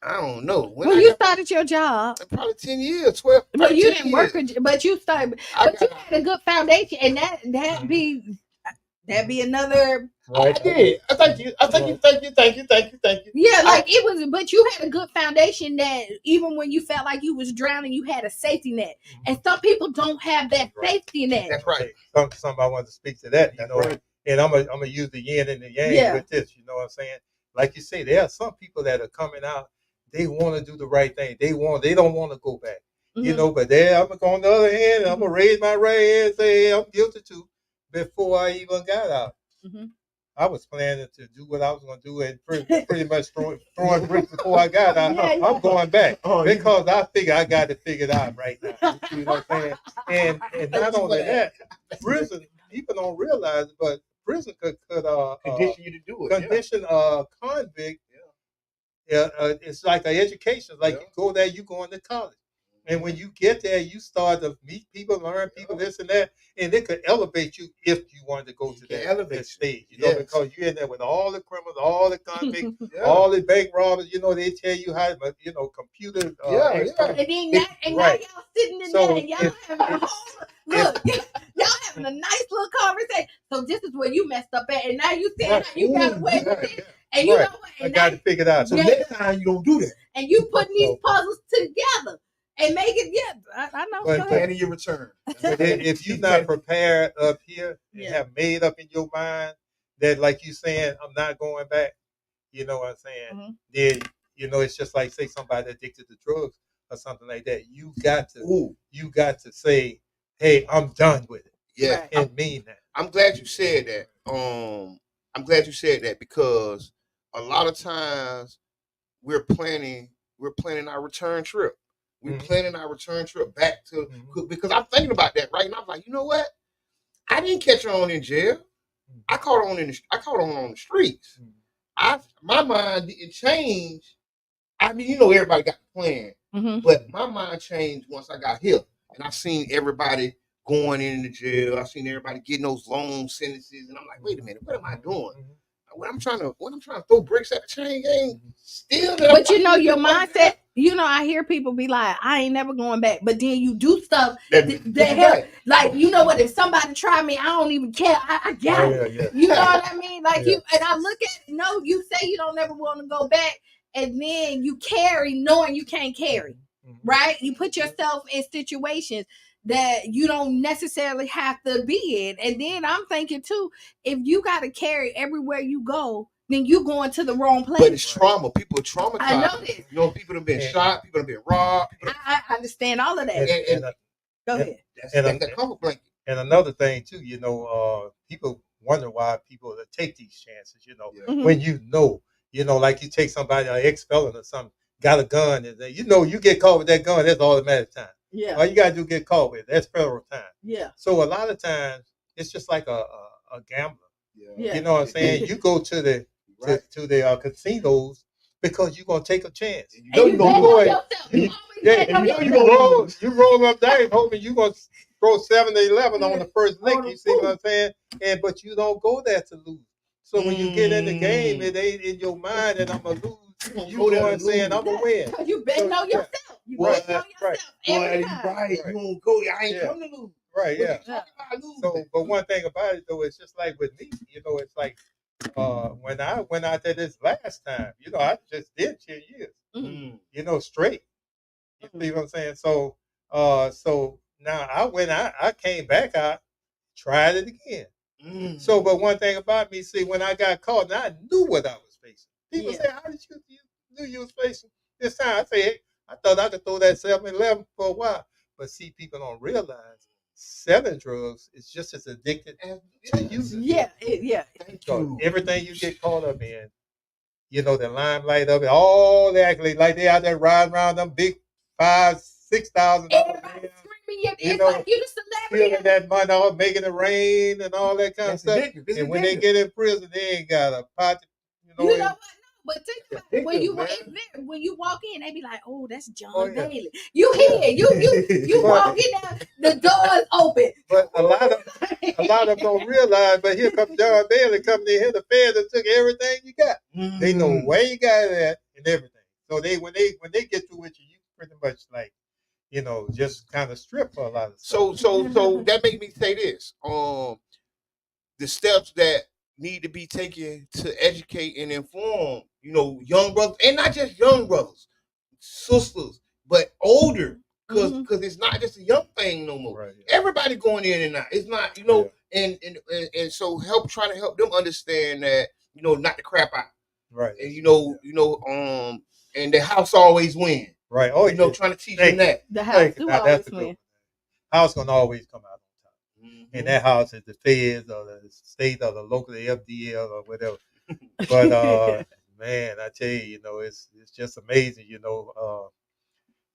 B: I don't know.
A: When you started your job,
B: probably 10 years, 12.
A: Well, you didn't work, but you started. But you had a good foundation, and that'd be another.
B: Right. I did. Thank you.
A: Yeah, it was. But you had a good foundation that even when you felt like you was drowning, you had a safety net. And some people don't have that safety net.
B: That's right.
D: Somebody wanted to speak to that, Right. And I'm gonna use the yin and the yang with this. You know what I'm saying? Like you say, there are some people that are coming out. They want to do the right thing. They don't want to go back. But on the other hand, I'm gonna raise my right hand and say, hey, I'm guilty too, before I even got out. I was planning to do what I was going to do and pretty much throwing bricks before I got out. I'm going back because I figure I got to figure it out right now. You know what I'm saying? And not only that, prison, people don't realize, but prison could
B: condition you to do it.
D: Condition convict. It's like an education. Like you go there, you going to college. And when you get there, you start to meet people, learn people, this and that, and it could elevate you if you wanted to go to that stage, you know, because you're in there with all the criminals, all the convicts, all the bank robbers. You know, they tell you how, you know, computers.
A: And then now y'all sitting in there, and y'all having a whole look. Y'all having a nice little conversation. So this is where you messed up at, and now you saying you got away with it. And you know what?
D: I got to figure it out.
B: So next time you don't do that.
A: And you putting these puzzles together. And make it, I know.
B: But planning your return.
D: But if you're not prepared up here and have made up in your mind that, like you saying, I'm not going back, you know what I'm saying? Then, you know, it's just like, say, somebody addicted to drugs or something like that. You got to say, hey, I'm done with it.
B: Yeah.
D: And mean that.
B: I'm glad you said that. I'm glad you said that because a lot of times we're planning our return trip. We're planning our return trip back to because I'm thinking about that right now. I'm like, you know what? I didn't catch her on in jail. I caught her on on the streets. My mind didn't change. I mean, you know, everybody got a plan, but my mind changed once I got here, and I seen everybody going into jail. I seen everybody getting those long sentences, and I'm like, wait a minute, what am I doing? When I'm trying to throw bricks at the chain gang, still.
A: But you know your mindset. You know, I hear people be like, I ain't never going back. But then you do stuff that help. Like, you know what? If somebody try me, I don't even care. I got it. Yeah. You know what I mean? Like you, and I look at you say you don't ever want to go back, and then you carry knowing you can't carry, right? You put yourself in situations that you don't necessarily have to be in. And then I'm thinking too, if you got to carry everywhere you go, then you going to the wrong place.
B: But it's trauma. People are traumatized.
A: I know this.
B: You know, people have been shot. People have been robbed.
A: I understand all of that. Go ahead.
B: That's the comfort blanket.
D: And another thing too, you know, people wonder why people take these chances. You know, when you know, like you take somebody, an ex-felon or something, got a gun, and you know, you get caught with that gun, that's automatic time.
A: Yeah.
D: All you gotta do is get caught with it. That's federal time.
A: Yeah.
D: So a lot of times it's just like a gambler.
A: Yeah.
D: You know what I'm saying? You go to the casinos because you're gonna take a chance. You roll up dice hoping you're gonna throw 7-11 on the first lick. You see what I'm saying? But you don't go there to lose. So when you get in the game, it ain't in your mind that I'm gonna lose. You going saying I'm gonna win.
A: You better know yourself. You better know yourself.
B: Right. You won't go. I ain't come to lose.
D: Right. Yeah. So, but one thing about it though, it's just like with me. You know, it's like when I went out there this last time. You know, I just did 10 years. You know, straight. You see what I'm saying? So, so now I came back out, tried it again. So, but one thing about me, see, when I got caught, I knew what I was facing. People say, how did you knew you was facing this time? I say, hey, I thought I could throw that 7-11 for a while. But see, people don't realize selling drugs is just as addictive to using.
A: Yeah.
D: So everything you get caught up in, you know, the limelight of it, all the accolades, like they out there riding around them big $5,000-$6,000.
A: Everybody screaming, it's like you the celebrity.
D: Stealing that money, all making it rain and all that kind of stuff. And when they get in prison, they ain't got a pot.
A: You know what? But think about it. When you walk in, they be like, "Oh, that's John Bailey." You hear you walk in there, the door is open.
D: But a lot of them don't realize. But here comes John Bailey coming in here. The feds that took everything you got. They know where you got it at and everything. So when they get through with you, you pretty much like, you know, just kind of strip for a lot of stuff.
B: So that made me say this. The steps that need to be taken to educate and inform, you know, young brothers, and not just young brothers, sisters, but older, because it's not just a young thing no more. Right, everybody going in and out. It's not, you know, and so trying to help them understand that, you know, not to crap out.
D: Right.
B: And and the house always win.
D: Right. Oh,
B: you know, trying to teach them that.
A: The house do always win.
D: House gonna always come out on top. and that house is the feds or the state or the local FDL or whatever. But man, I tell you, it's just amazing,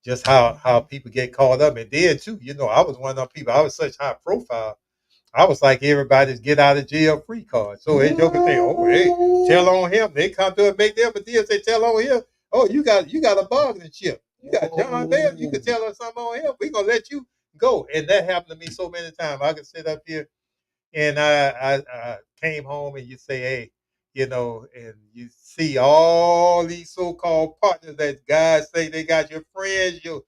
D: just how people get caught up. And then too, I was one of those people. I was such high profile. I was like everybody's get out of jail free card. So they joke and say, "Oh, hey, tell on him." They come to and make their deal. Say, "Tell on him." Oh, you got a bargaining chip. You got John Bell. You can tell us something on him. We gonna let you go. And that happened to me so many times. I could sit up here and I came home and you say, "Hey," and you see all these so-called partners that guys say they got your friends, your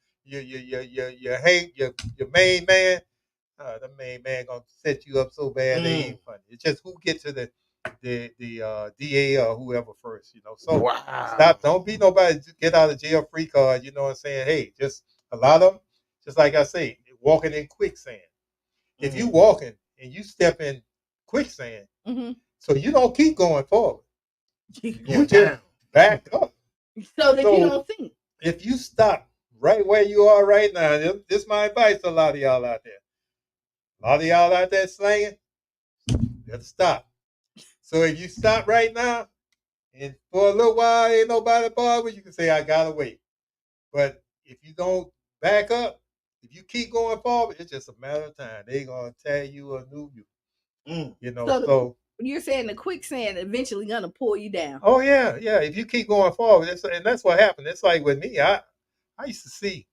D: main man. The main man gonna set you up so bad they ain't funny. It's just who get to the DA or whoever first, So stop. Don't be nobody get out of jail free card. You know what I'm saying? Hey, just a lot of them. Just like I say, walking in quicksand. If you walking and you step in quicksand, so you don't keep going forward. You just back up.
A: So that you don't sink.
D: If you stop right where you are right now, this is my advice to a lot of y'all out there. A lot of y'all out there slanging, you gotta stop. So if you stop right now, and for a little while ain't nobody bothered, you can say, I gotta wait. But if you don't back up, if you keep going forward, it's just a matter of time. They gonna tell you or move you. So
A: you're saying the quicksand eventually gonna pull you down.
D: Oh yeah. If you keep going forward, and that's what happened. It's like with me, I used to see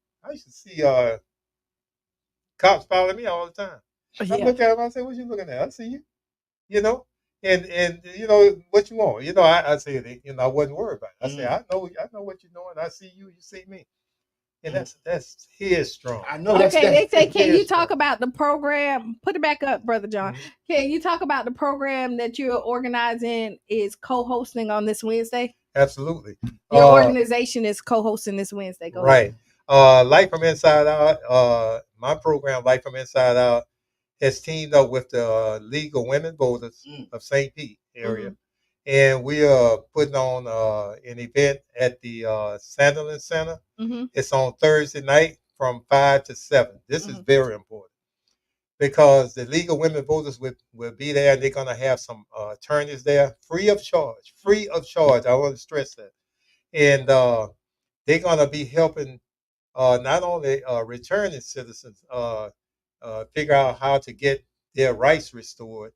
D: cops following me all the time. I look at them, I say, "What you looking at?" I see you, and what you want. I say, I wasn't worried about it. I say, I know what you're doing. I see you, you see me. And that's headstrong.
A: I know. Okay, they say, can you talk about the program? Put it back up, Brother John. Can you talk about the program that you're organizing is co-hosting on this Wednesday?
D: Absolutely.
A: Your organization is co-hosting this Wednesday. Go ahead.
D: Life from Inside Out. My program, Life from Inside Out, has teamed up with the League of Women Voters of St. Pete area. And we are putting on an event at the Sanderland Center. It's on Thursday night from 5 to 7. This is very important because the League of Women Voters will be there. And they're going to have some attorneys there free of charge. Free of charge. I want to stress that. And they're going to be helping not only returning citizens figure out how to get their rights restored,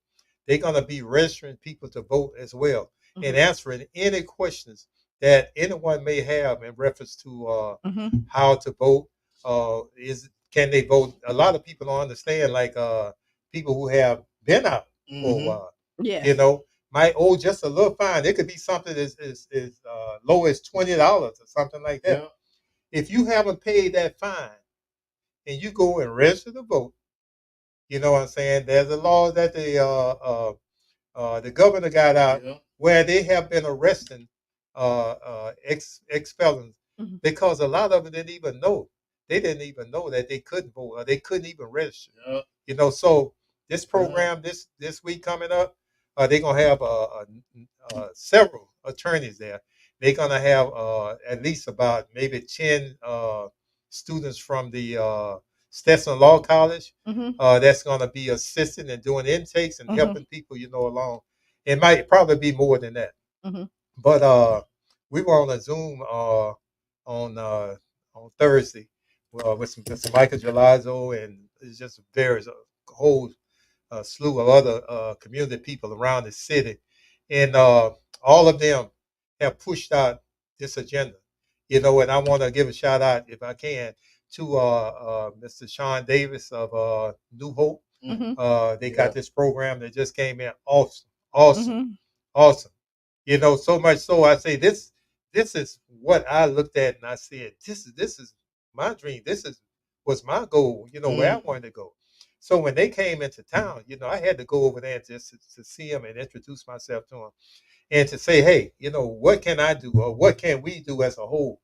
D: they're going to be registering people to vote as well and answering any questions that anyone may have in reference to how to vote. Can they vote? A lot of people don't understand, like people who have been out for a while, might owe just a little fine. It could be something as low as $20 or something like that. Yeah. If you haven't paid that fine and you go and register to vote, you know what I'm saying? There's a law that the governor got out where they have been arresting ex-felons because a lot of them didn't even know. They didn't even know that they couldn't vote or they couldn't even register. Yeah. So this program this week coming up, they're gonna have several attorneys there. They're gonna have at least about maybe 10 students from the Stetson Law College that's going to be assisting and doing intakes and helping people, along. It might probably be more than that. But we were on a Zoom on Thursday with some Michael Gelazzo, and it's just a whole slew of other community people around the city. And all of them have pushed out this agenda. And I want to give a shout out, if I can, to Mr. Sean Davis of New Hope. They got this program that just came in. Awesome. So much so I say this is what I looked at and I said, this is my dream. Was my goal, where I wanted to go. So when they came into town, I had to go over there just to see them and introduce myself to them and to say, hey, what can I do or what can we do as a whole?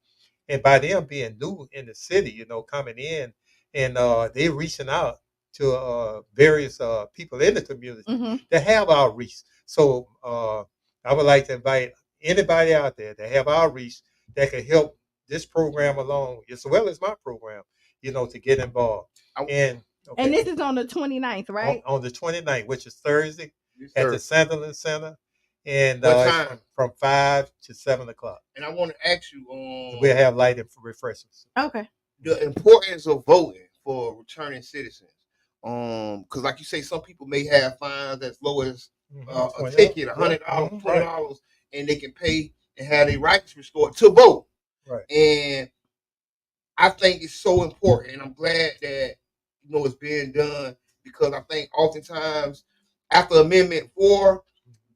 D: And by them being new in the city, coming in and they reaching out to various people in the community that have outreach. So I would like to invite anybody out there that have outreach that can help this program along as well as my program, to get involved. And
A: Okay. And this is on the 29th, right?
D: On the 29th, which is Thursday, at the Sunderland Center. And from 5 to 7 o'clock.
B: And I want to ask you,
D: we'll have light and refreshments.
A: Okay.
B: The importance of voting for returning citizens. Because like you say, some people may have fines as low as a ticket, $100, $20, and they can pay and have their rights restored to vote.
D: Right.
B: And I think it's so important, and I'm glad that it's being done, because I think oftentimes after Amendment 4,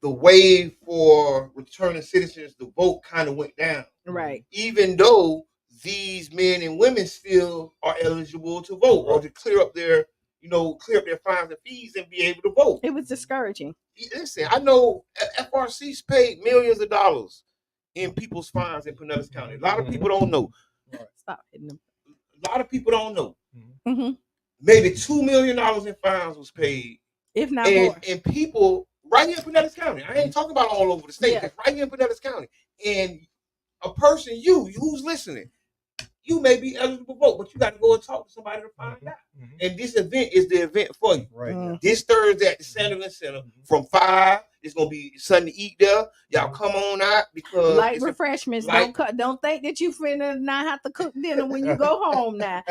B: the wave for returning citizens to vote kind of went down.
A: Right.
B: Even though these men and women still are eligible to vote or to clear up their fines and fees and be able to vote.
A: It was discouraging.
B: Listen, I know FRC's paid millions of dollars in people's fines in Pinellas County. A lot of people don't know.
A: Stop hitting them.
B: A lot of people don't know.
A: Mm-hmm.
B: Maybe $2 million in fines was paid.
A: If not more.
B: And people right here in Pinellas County. I ain't talking about all over the state. Yeah. Right here in Pinellas County. And a person, who's listening, you may be eligible to vote, but you got to go and talk to somebody to find out. Mm-hmm. And this event is the event for you.
D: Right. Mm-hmm.
B: This Thursday at the Sanderson Center from 5. It's going to be something to eat there. Y'all come on out, because
A: light refreshments. Don't think that you finna not have to cook dinner when you go home now.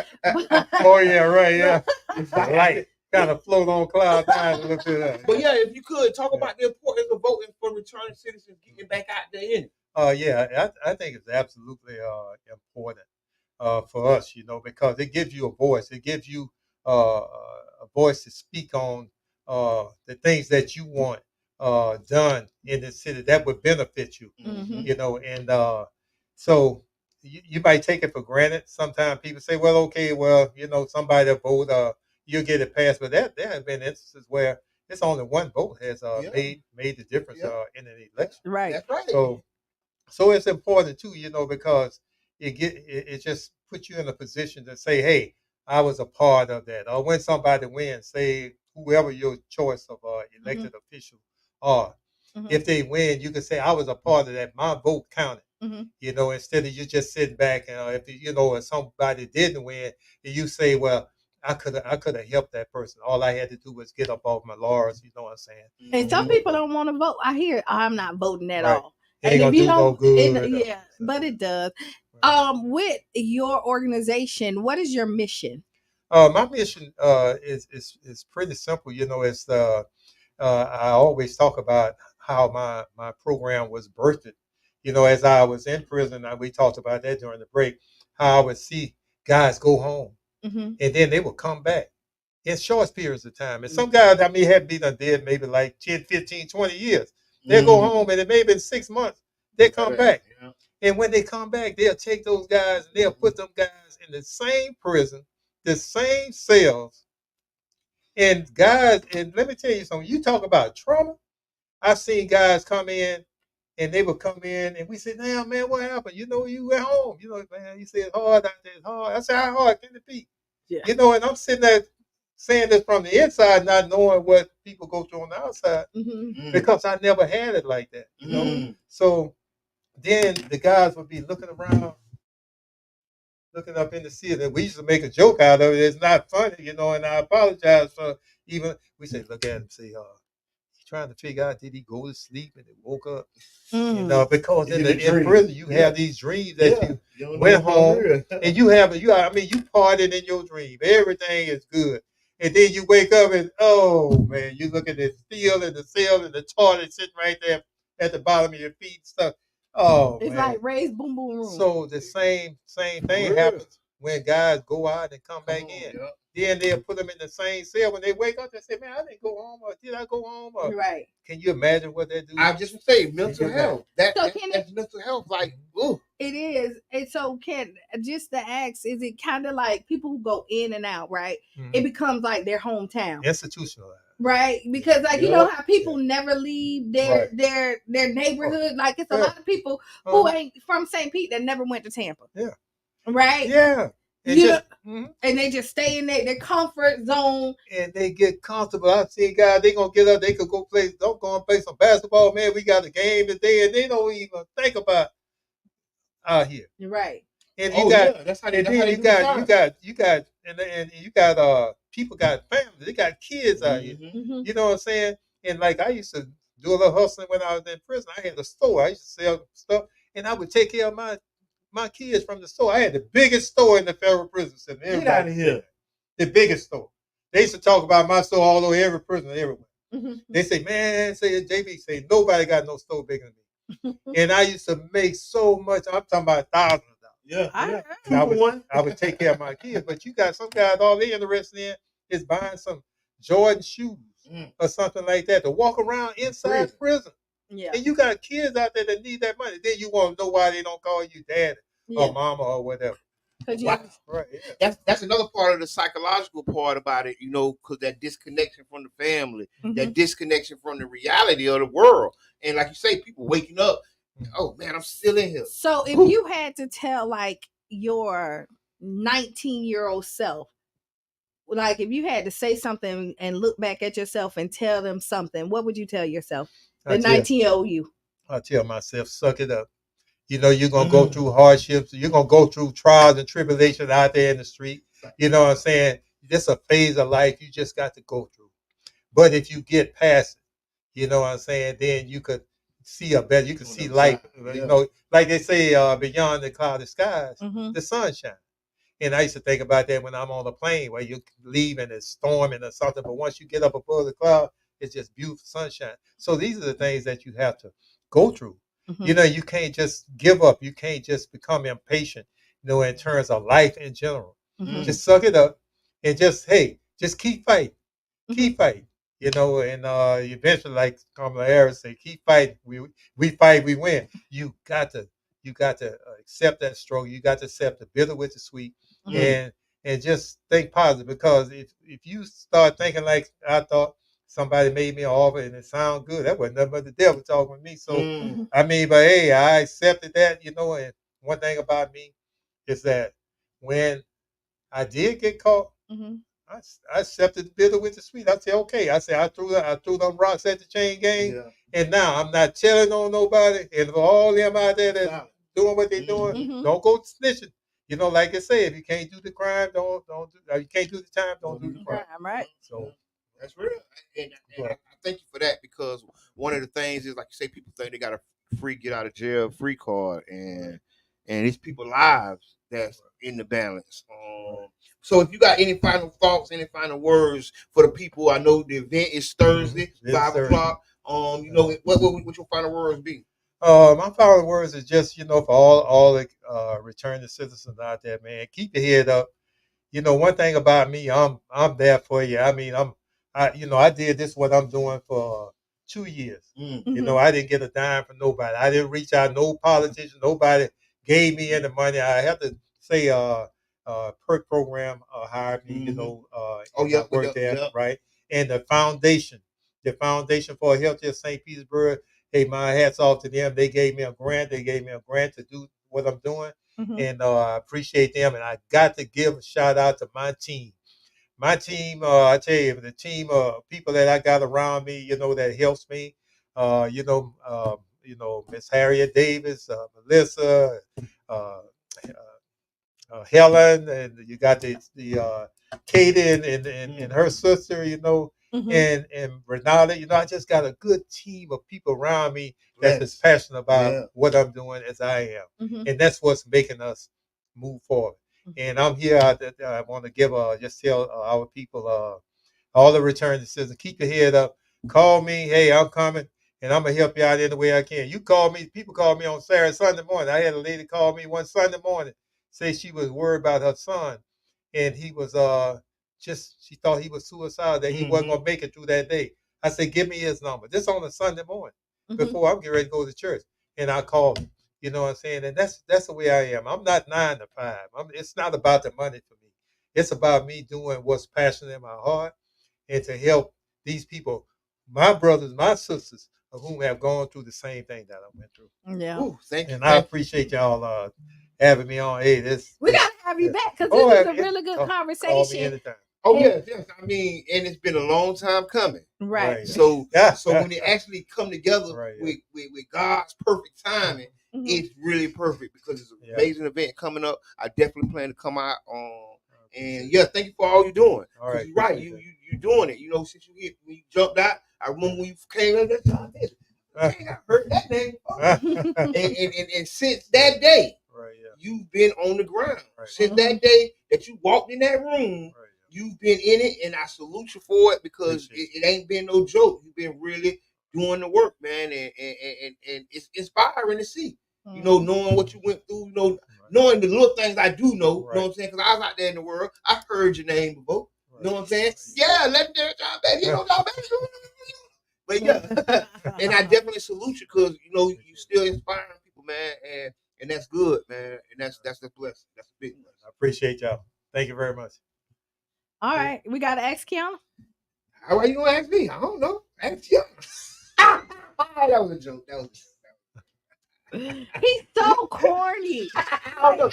D: Oh, yeah, right, yeah. Light. Kind of float on cloud nine.
B: But yeah, if you could talk about the importance of voting for returning citizens, getting back out there in it.
D: Yeah, I think it's absolutely important for us, because it gives you a voice. It gives you a voice to speak on the things that you want done in the city that would benefit you.
A: Mm-hmm.
D: And so you might take it for granted. Sometimes people say, well, okay, somebody that vote, you'll get it passed. But there have been instances where it's only one vote has made the difference in an election.
A: Right.
B: That's right.
D: So it's important too, because it just puts you in a position to say, hey, I was a part of that. Or when somebody wins, say whoever your choice of elected official are, if they win, you can say I was a part of that. My vote counted. Instead of you just sitting back and if somebody didn't win, you say, well, I could have helped that person. All I had to do was get up off my laurels. You know what I'm saying?
A: And some people don't want to vote. I hear I'm not voting at all.
D: And if you don't,
A: but it does. With your organization, what is your mission?
D: My mission is pretty simple. It's I always talk about how my program was birthed. As I was in prison, we talked about that during the break. How I would see guys go home. And then they will come back in short periods of time. And some guys, had been dead maybe like 10, 15, 20 years. They'll go home, and it may have been 6 months. They come back. Yeah. And when they come back, they'll take those guys and they'll put them guys in the same prison, the same cells. And guys, and let me tell you something, you talk about trauma. I've seen guys come in, and they would come in, and we said, "Damn, man, what happened? You went home. Man, you said it's hard out there. It's hard." I said, "How hard can it be?"
A: Yeah.
D: And I'm sitting there saying this from the inside, not knowing what people go through on the outside, because I never had it like that. So then the guys would be looking around, looking up in the ceiling. We used to make a joke out of it. It's not funny, and I apologize for even. We say, look at him, say, he's trying to figure out, did he go to sleep and then woke up? Because in prison you have these dreams that you went home and you partied in your dream. Everything is good. And then you wake up and, oh man, you look at the steel and the cell and the toilet sitting right there at the bottom of your feet and stuff. Oh,
A: it's
D: man.
A: like raised boom boom room.
D: So the same thing happens when guys go out and come back in. Yeah. Then they'll put them in the same cell. When they wake up, they say, man, I didn't go home, or did I go home? Or,
A: right.
D: Can you imagine what that do?
B: I just say mental health. That's mental health. Like, ooh.
A: It is. And so just to ask, is it kind of like people who go in and out, right? It becomes like their hometown.
D: Institutionalized.
A: Right? Because you know how people never leave their neighborhood. Like it's a lot of people who ain't from St. Pete that never went to Tampa.
D: Yeah.
A: Right?
D: Yeah.
A: And they just stay in their comfort zone.
D: And they get comfortable. I've seen guys, they going to get up, they could go and play some basketball. Man, we got a game today, and they don't even think about out here.
A: Right.
D: And you got people got families, they got kids out here.
A: Mm-hmm.
D: You know what I'm saying? And like I used to do a little hustling when I was in prison. I had a store. I used to sell stuff, and I would take care of my kids from the store. I had the biggest store in the federal prison system.
B: Get out of here.
D: The biggest store. They used to talk about my store all over every prison, everywhere.
A: Mm-hmm.
D: They say, man, say JB, say nobody got no store bigger than me. And I used to make so much. I'm talking about thousands of dollars.
B: Yeah.
D: I would take care of my kids. But you got some guys, all they interested in is buying some Jordan shoes or something like that to walk around inside prison.
A: Yeah.
D: And you got kids out there that need that money. Then you want to know why they don't call you dad or mama or whatever.
B: Wow. Right. Yeah. That's another part of the psychological part about it, because that disconnection from the family, that disconnection from the reality of the world. And like you say, people waking up, oh man, I'm still in here.
A: So if you had to tell like your 19-year-old self, like if you had to say something and look back at yourself and tell them something, what would you tell yourself? The 19-year-old you.
D: I tell myself, suck it up. You're going to go through hardships. You're going to go through trials and tribulations out there in the street. You know what I'm saying? This a phase of life you just got to go through. But if you get past it, you know what I'm saying, then you could see you could see life. Like they say, beyond the cloudy skies, the sunshine. And I used to think about that when I'm on a plane where you leave and it's storming or something. But once you get up above the cloud, it's just beautiful sunshine. So these are the things that you have to go through. You can't just give up. You can't just become impatient, in terms of life in general. Just suck it up and just keep fighting. Keep fighting. And eventually, like Kamala Harris say, keep fighting. We fight, we win. You got to accept that struggle. You got to accept the bitter with the sweet, and just think positive. Because if you start thinking like I thought, somebody made me an offer and it sounded good, that wasn't nothing but the devil talking with me. So but hey, I accepted that. And one thing about me is that when I did get caught, I accepted the bitter with the sweet. I said, okay. I said, I threw them rocks at the chain gang, and now I'm not telling on nobody. And for all them out there that's doing what they're doing, don't go snitching. Like I say, if you can't do the crime, don't do. You can't do the time, don't do the crime.
A: Right.
D: So
B: that's real. And I thank you for that, because one of the things is, like you say, people think they got a free get out of jail free card, and it's people's lives that's in the balance. So if you got any final thoughts, any final words for the people, I know the event is Thursday, 5 o'clock. What your final words be?
D: My final words is just, for all the returning citizens out there, man, keep your head up. One thing about me, I'm there for you. I mean, I did this what I'm doing for 2 years. I didn't get a dime from nobody. I didn't reach out no politician. Nobody gave me any money. I have to say, PERK program hired me. I worked there, right? And the foundation for a healthier St. Petersburg. Hey, my hats off to them. They gave me a grant. To do what I'm doing. And I appreciate them. And I got to give a shout out to my team. I tell you, the team of people that I got around me, that helps me. Miss Harriet Davis, Melissa, Helen, and you got the Katie and her sister, and Renata. I just got a good team of people around me that's as passionate about what I'm doing as I am, and that's what's making us move forward. And I'm here. I want to just tell our people, all the returning citizens, keep your head up. Call me. Hey, I'm coming. And I'm going to help you out any way I can. You call me. People call me on Saturday, Sunday morning. I had a lady call me one Sunday morning, say she was worried about her son. And he was she thought he was suicidal, that he wasn't going to make it through that day. I said, give me his number. This on a Sunday morning before I'm getting ready to go to church. And I called him. You know what I'm saying? And that's the way I am. I'm not 9 to 5. It's not about the money for me. It's about me doing what's passionate in my heart and to help these people, my brothers, my sisters, whom have gone through the same thing that I went through.
A: Yeah.
B: Ooh, thank you.
D: And I appreciate y'all having me on. Hey,
A: we gotta have you back, because this is a really good conversation.
D: Call me anytime.
B: Oh yes. I mean, and it's been a long time coming.
A: Right.
B: So when it actually come together with God's perfect timing, it's really perfect, because it's an amazing event coming up. I definitely plan to come out And yeah, thank you for all you're doing.
D: All right,
B: you're right. You doing it. You know, since you hit when you jumped out, I remember when you came in. I heard that name. and since that day, you've been on the ground. Since that day that you walked in that room, you've been in it, and I salute you for it because it ain't been no joke. You've been really doing the work, man, and it's inspiring to see. You know, knowing what you went through, you know, knowing the little things I do know, you know what I'm saying? Because I was out there in the world. I heard your name before. You know what I'm saying? Yeah, legendary John Baby. You know John Baby. But yeah, and I definitely salute you because, you know, you still inspiring people, man, and that's good, man. And that's a blessing. That's a big blessing.
D: I appreciate y'all. Thank you very much.
A: All right, we got to ask Qiana.
B: How are you going to ask me? I don't know. Ask Qiana. That was a joke. That was a joke.
A: He's so corny.
B: I don't know.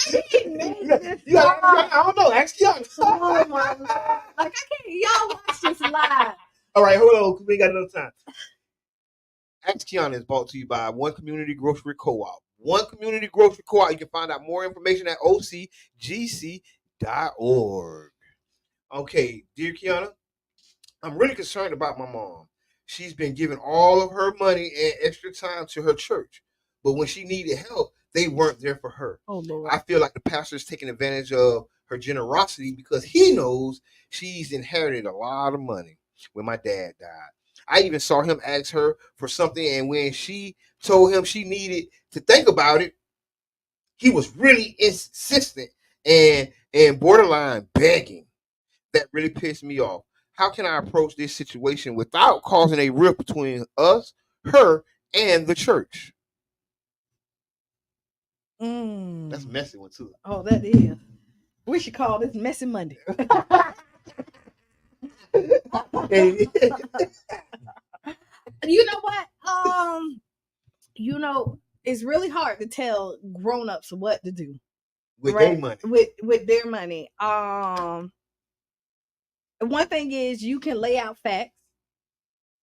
B: I don't know. Ask Qiana.
A: Oh my Lord. Like, I can't. Y'all watch this live.
B: All right, hold on. We ain't got enough time. Ask Qiana is brought to you by One Community Grocery Co-op. One Community Grocery Co-op. You can find out more information at ocgc.org. Okay, dear Qiana, I'm really concerned about my mom. She's been giving all of her money and extra time to her church. But when she needed help, they weren't there for her.
A: Oh, Lord.
B: I feel like the pastor is taking advantage of her generosity because he knows she's inherited a lot of money when my dad died. I even saw him ask her for something, and when she told him she needed to think about it, he was really insistent and borderline begging. That really pissed me off. How can I approach this situation without causing a rift between us, her, and the church? That's a messy one too.
A: Oh, that is. We should call this Messy Monday. You know what? You know, it's really hard to tell grown-ups what to do
B: with their money.
A: With their money. One thing is you can lay out facts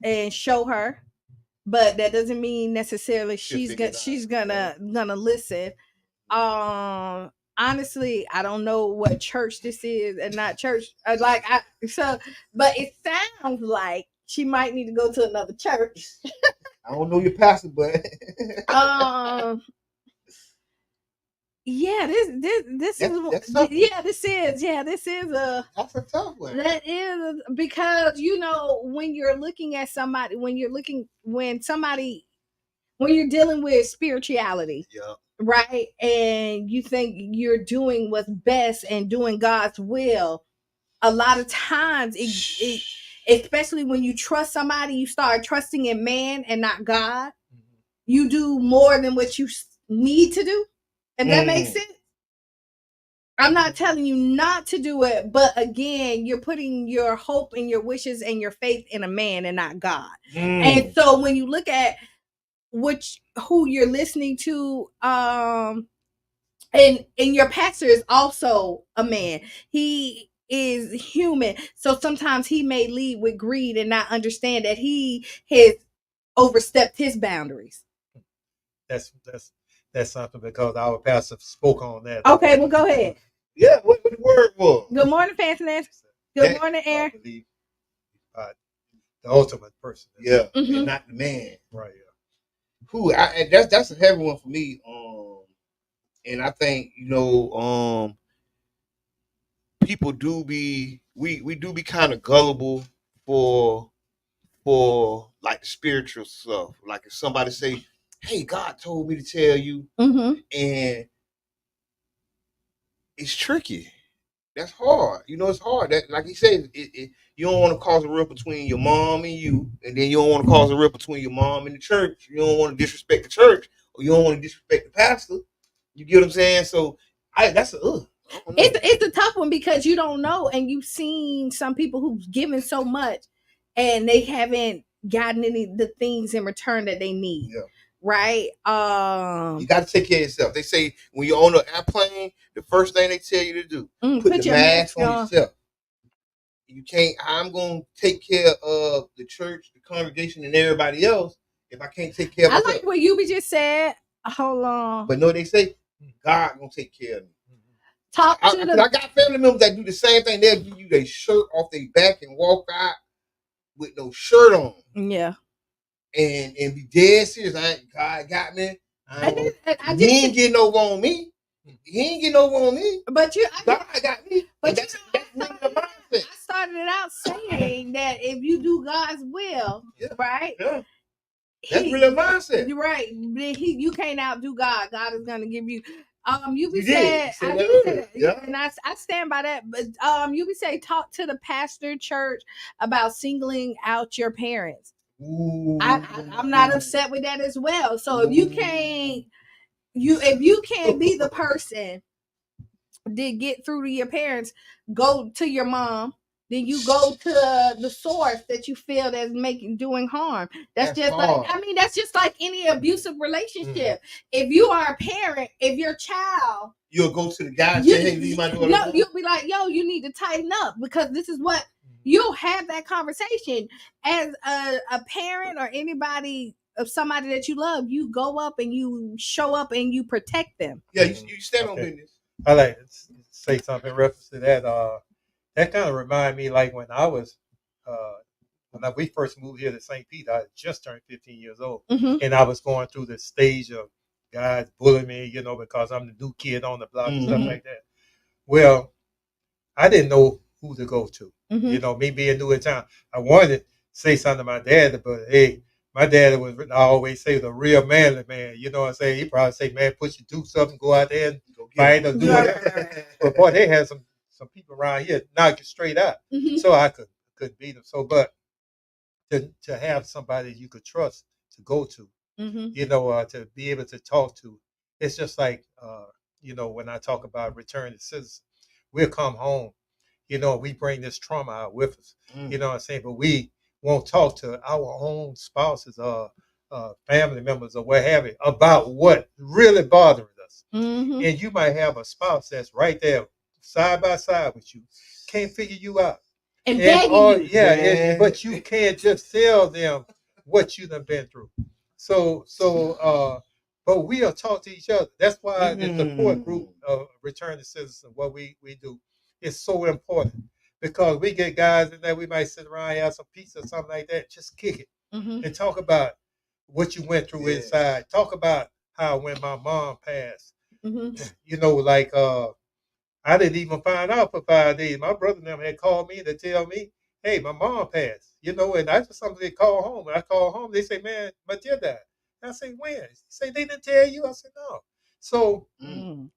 A: and show her, but that doesn't mean necessarily she's gonna listen. Honestly, I don't know what church this is and not church. But it sounds like she might need to go to another church.
B: I don't know your pastor, but
A: yeah, this is
B: that's a tough one.
A: That is because, you know, when you're looking at somebody, when you're dealing with spirituality, right, and you think you're doing what's best and doing God's will, a lot of times it especially when you trust somebody, you start trusting in man and not God. You do more than what you need to do. And that makes sense. I'm not telling you not to do it, but again, you're putting your hope and your wishes and your faith in a man and not God. And so when you look at who you're listening to, and your pastor is also a man. He is human. So sometimes he may lead with greed and not understand that he has overstepped his boundaries.
D: That's something, because our pastor spoke on that.
A: Okay, well, go ahead.
B: Yeah, what the word was.
A: Good morning, Fancy Nancy. Good morning, Aaron.
D: The ultimate person.
B: Yeah, and not the man.
D: Right.
B: Yeah. That's a heavy one for me. And I think, you know, people do be we do be kind of gullible for like the spiritual stuff. Like if somebody say, "Hey, God told me to tell you," and it's tricky. That's hard. You know, it's hard. That, like he said, you don't want to cause a rift between your mom and you, and then you don't want to cause a rift between your mom and the church. You don't want to disrespect the church, or you don't want to disrespect the pastor. You get what I'm saying? So it's
A: a tough one because you don't know, and you've seen some people who've given so much, and they haven't gotten the things in return that they need. Yeah. Right? You
B: got to take care of yourself. They say when you're on an airplane, the first thing they tell you to do, put the mask on yourself. You can't. I'm going to take care of the church, the congregation, and everybody else if I can't take care of myself.
A: I like what you just said. Hold on.
B: But no, they say God gonna take care of me. I got family members that do the same thing. They'll give you their shirt off their back and walk out with no shirt on.
A: Yeah.
B: And be dead serious. God got me. He ain't getting over on me. He ain't getting over on me.
A: But
B: God got me.
A: But that's really the mindset. I started out saying that if you do God's will, right?
B: Yeah. That's really a mindset.
A: You're right. You can't outdo God. God is gonna give you. You be
B: saying,
A: I did say that. Yeah. And I stand by that. But you be saying, talk to the pastor church about singling out your parents. I'm not upset with that as well. So if you can't be the person that get through to your parents, go to your mom. Then you go to the source that you feel that's doing harm. That's just hard. That's just like any abusive relationship. If you are a parent, if your child,
B: you'll go to the guy and say, "Hey, you might do it."
A: No, you'll be like, "Yo, you need to tighten up," because this is what you'll have that conversation as a parent or anybody of somebody that you love. You go up and you show up and you protect them.
B: Yeah, you stand on business.
D: I like to say something in reference to that. That kind of reminded me, like when I was, when we first moved here to St. Pete, I just turned 15 years old, and I was going through the stage of guys bullying me, because I'm the new kid on the block and stuff like that. Well, I didn't know who to go to. Me being new in town, I wanted to say something to my dad, but hey, my dad was, I always say, the real manly man. You know what I'm saying? He probably say, "Man, push you do something, go out there and fight or do whatever." But boy, they had some people around here knock you straight out. So I could beat them. So, but to have somebody you could trust to go to, to be able to talk to, it's just like, when I talk about return to citizen, we'll come home, we bring this trauma out with us, you know what I'm saying? But we won't talk to our own spouses or family members or what have you about what really bothering us. And you might have a spouse that's right there side by side with you, can't figure you out.
A: And begging you.
D: But you can't just tell them what you done been through. But we'll talk to each other. That's why the support group of Return to Citizen, what we do, is so important. Because we get guys in there, we might sit around and have some pizza or something like that, just kick it and talk about what you went through inside. Talk about how when my mom passed, I didn't even find out for 5 days. My brother and them had called me to tell me, "Hey, my mom passed," and I just something they call home. When I call home, they say, "Man, my dear died." I say, "When?" They say, "They didn't tell you." I said, "No." So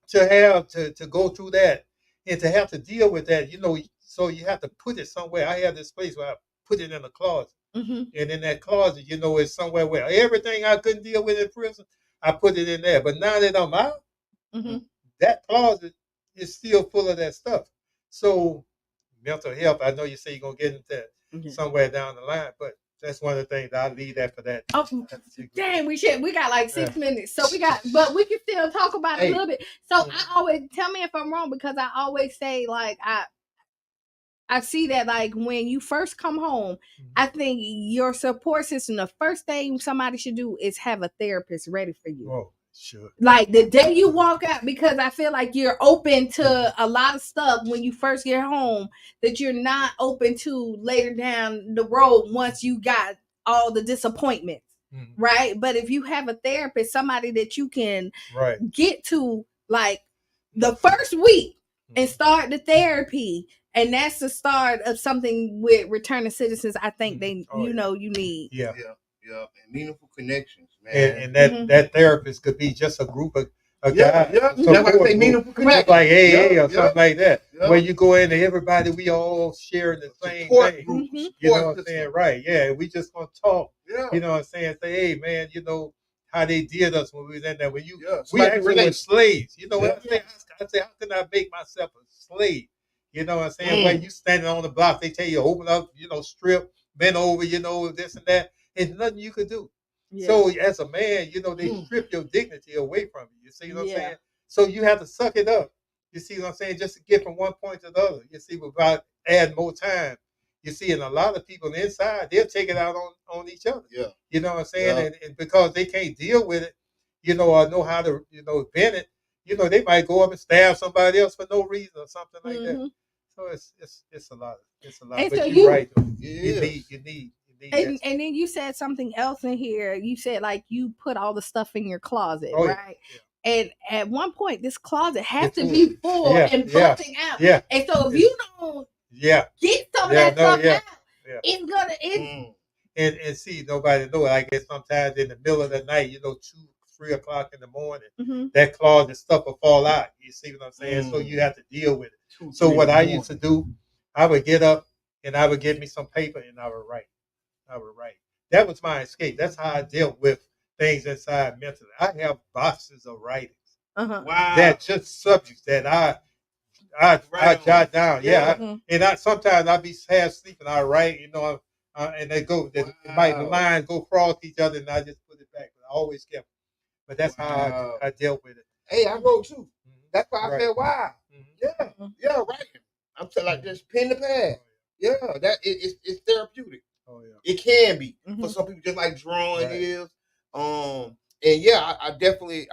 D: to have to go through that and to have to deal with that, so you have to put it somewhere. I have this place where I put it in a closet. And in that closet, it's somewhere where everything I couldn't deal with in prison, I put it in there. But now that I'm out, that closet is still full of that stuff. So mental health, I know you say you're going to get into that somewhere down the line, but that's one of the things I'll leave that for that.
A: Oh, dang, we got like 6 minutes. So but we can still talk about it a little bit. So I always, tell me if I'm wrong, because I always say, like, I see that, like, when you first come home, I think your support system, the first thing somebody should do is have a therapist ready for you.
D: Oh, sure.
A: Like the day you walk out, because I feel like you're open to a lot of stuff when you first get home that you're not open to later down the road once you got all the disappointments, right? But if you have a therapist, somebody that you can get to, like, the first week and start the therapy, and that's the start of something with Return to Citizens. I think you need.
B: Yeah, and meaningful connections, man.
D: And that therapist could be just a group of guys. Yeah.
B: That's why I say meaningful connections.
D: Like hey, or something like that. Where you go into everybody, we all share the same thing. You know what I'm saying? Right. Yeah. We just gonna talk. Yeah. You know what I'm saying? Say, hey man, how they did us when we was in there. When we actually were slaves. You know what I'm saying? I say, how can I make myself a slave? You know what I'm saying? When you standing on the block, they tell you open up, strip, bend over, this and that. There's nothing you could do. Yeah. So as a man, they strip your dignity away from you. You see what I'm saying? So you have to suck it up. You see what I'm saying? Just to get from one point to the other. You see, without adding more time. You see, and a lot of people inside, they'll take it out on each other. Yeah. You know what I'm saying? And because they can't deal with it, or know how to, vent it, they might go up and stab somebody else for no reason or something like that. So it's a lot. It's a lot.
A: And
D: but
A: so
D: you're right. Though.
B: Yeah.
D: You need.
A: And then you said something else in here. You said like you put all the stuff in your closet, right? Yeah. And at one point, this closet has to be full and busting out. Yeah. And so if you don't get some of that stuff out, it's gonna
D: And see, nobody know. I guess sometimes in the middle of the night, 2, 3 o'clock in the morning, that closet stuff will fall out. You see what I'm saying? So you have to deal with it. So what I used to do, I would get up and I would get me some paper and I would write. That was my escape. That's how I dealt with things inside mentally. I have boxes of writings. Wow. That just subjects that I jot down. Yeah. And sometimes I'll be half sleeping. I write, and they go, the lines go across each other, and I just put it back. But I always kept. But that's how I dealt with it.
B: Hey, I wrote too. That's why I said, wow. Yeah, writing. I'm saying like just pen to pad. Yeah, that it's therapeutic. Oh yeah, it can be for some people, just like drawing is. And yeah, I definitely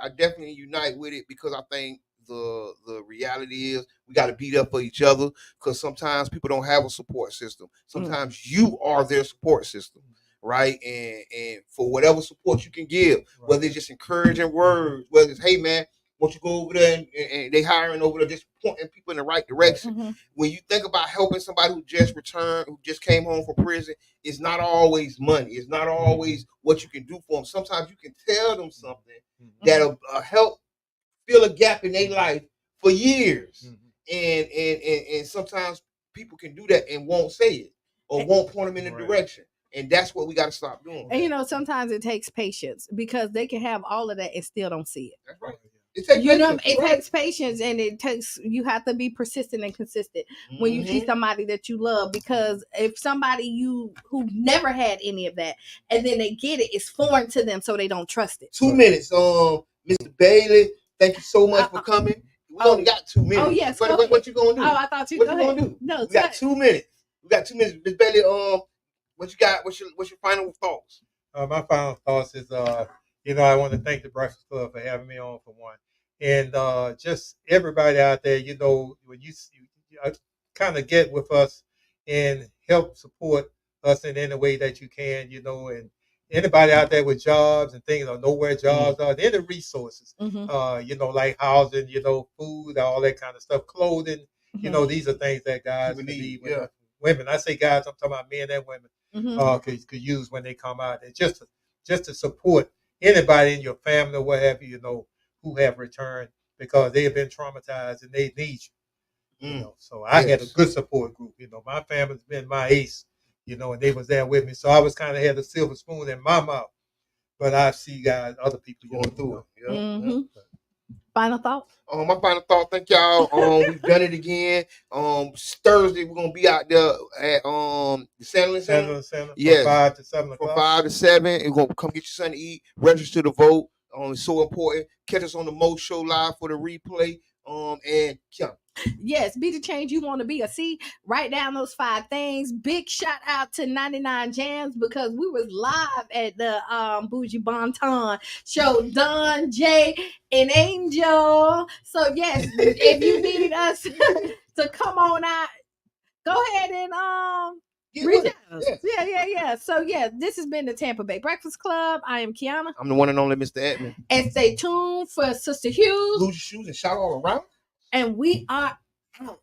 B: unite with it because I think the reality is we got to beat up for each other because sometimes people don't have a support system. Sometimes you are their support system, right? And for whatever support you can give, whether it's just encouraging words, whether it's, hey man, won't you go over there and they hiring over there, just pointing people in the right direction. When you think about helping somebody who just returned, who just came home from prison, it's not always money. It's not always what you can do for them. Sometimes you can tell them something that'll help fill a gap in their life for years. And sometimes people can do that and won't say it or won't point them in the direction. And that's what we got to stop doing.
A: And sometimes it takes patience because they can have all of that and still don't see it.
B: That's right.
A: It takes patience, and you have to be persistent and consistent when you see somebody that you love, because if somebody who never had any of that and then they get it, it's foreign to them, so they don't trust it.
B: 2 minutes. Mr. Bailey, thank you so much for coming. We only got 2 minutes.
A: Oh yes.
B: What you gonna do?
A: Oh, I thought you.
B: What you gonna do? No, we got 2 minutes. Ms. Bailey, what you got? What's your final thoughts?
D: My final thoughts is I want to thank the Breakfast Club for having me on for one. And just everybody out there, when you kind of get with us and help support us in any way that you can, and anybody out there with jobs and things or know where jobs are, they're the resources, like housing, food, all that kind of stuff, clothing, these are things that guys need. Women, I say guys, I'm talking about men and women, could use when they come out. And just to support anybody in your family or what have you, who have returned because they have been traumatized and they need you. So I had a good support group. My family's been my ace, and they was there with me. So I was kind of had a silver spoon in my mouth. But I see guys, other people going through it.
A: Final thought?
B: My final thought, thank y'all. We've done it again. Thursday we're gonna be out there at the Sandler Center. Yes. From 5 to 7 o'clock. From 5 to 7. You're gonna come get your son to eat, register to vote. It's so important. Catch us on the Mo Show Live for the replay. And Qiana.
A: Yes, be the change you want to be. See, write down those 5 things. Big shout out to 99 Jams because we was live at the Buju Banton show. Don, Jay, and Angel. So yes, if you need us to come on out, go ahead and reach out. Yeah. So yeah, this has been the Tampa Bay Breakfast Club. I am Qiana.
B: I'm the one and only Mr. Edmund.
A: And stay tuned for Sister Hughes.
B: Lose your shoes and shout all around.
A: And we are out.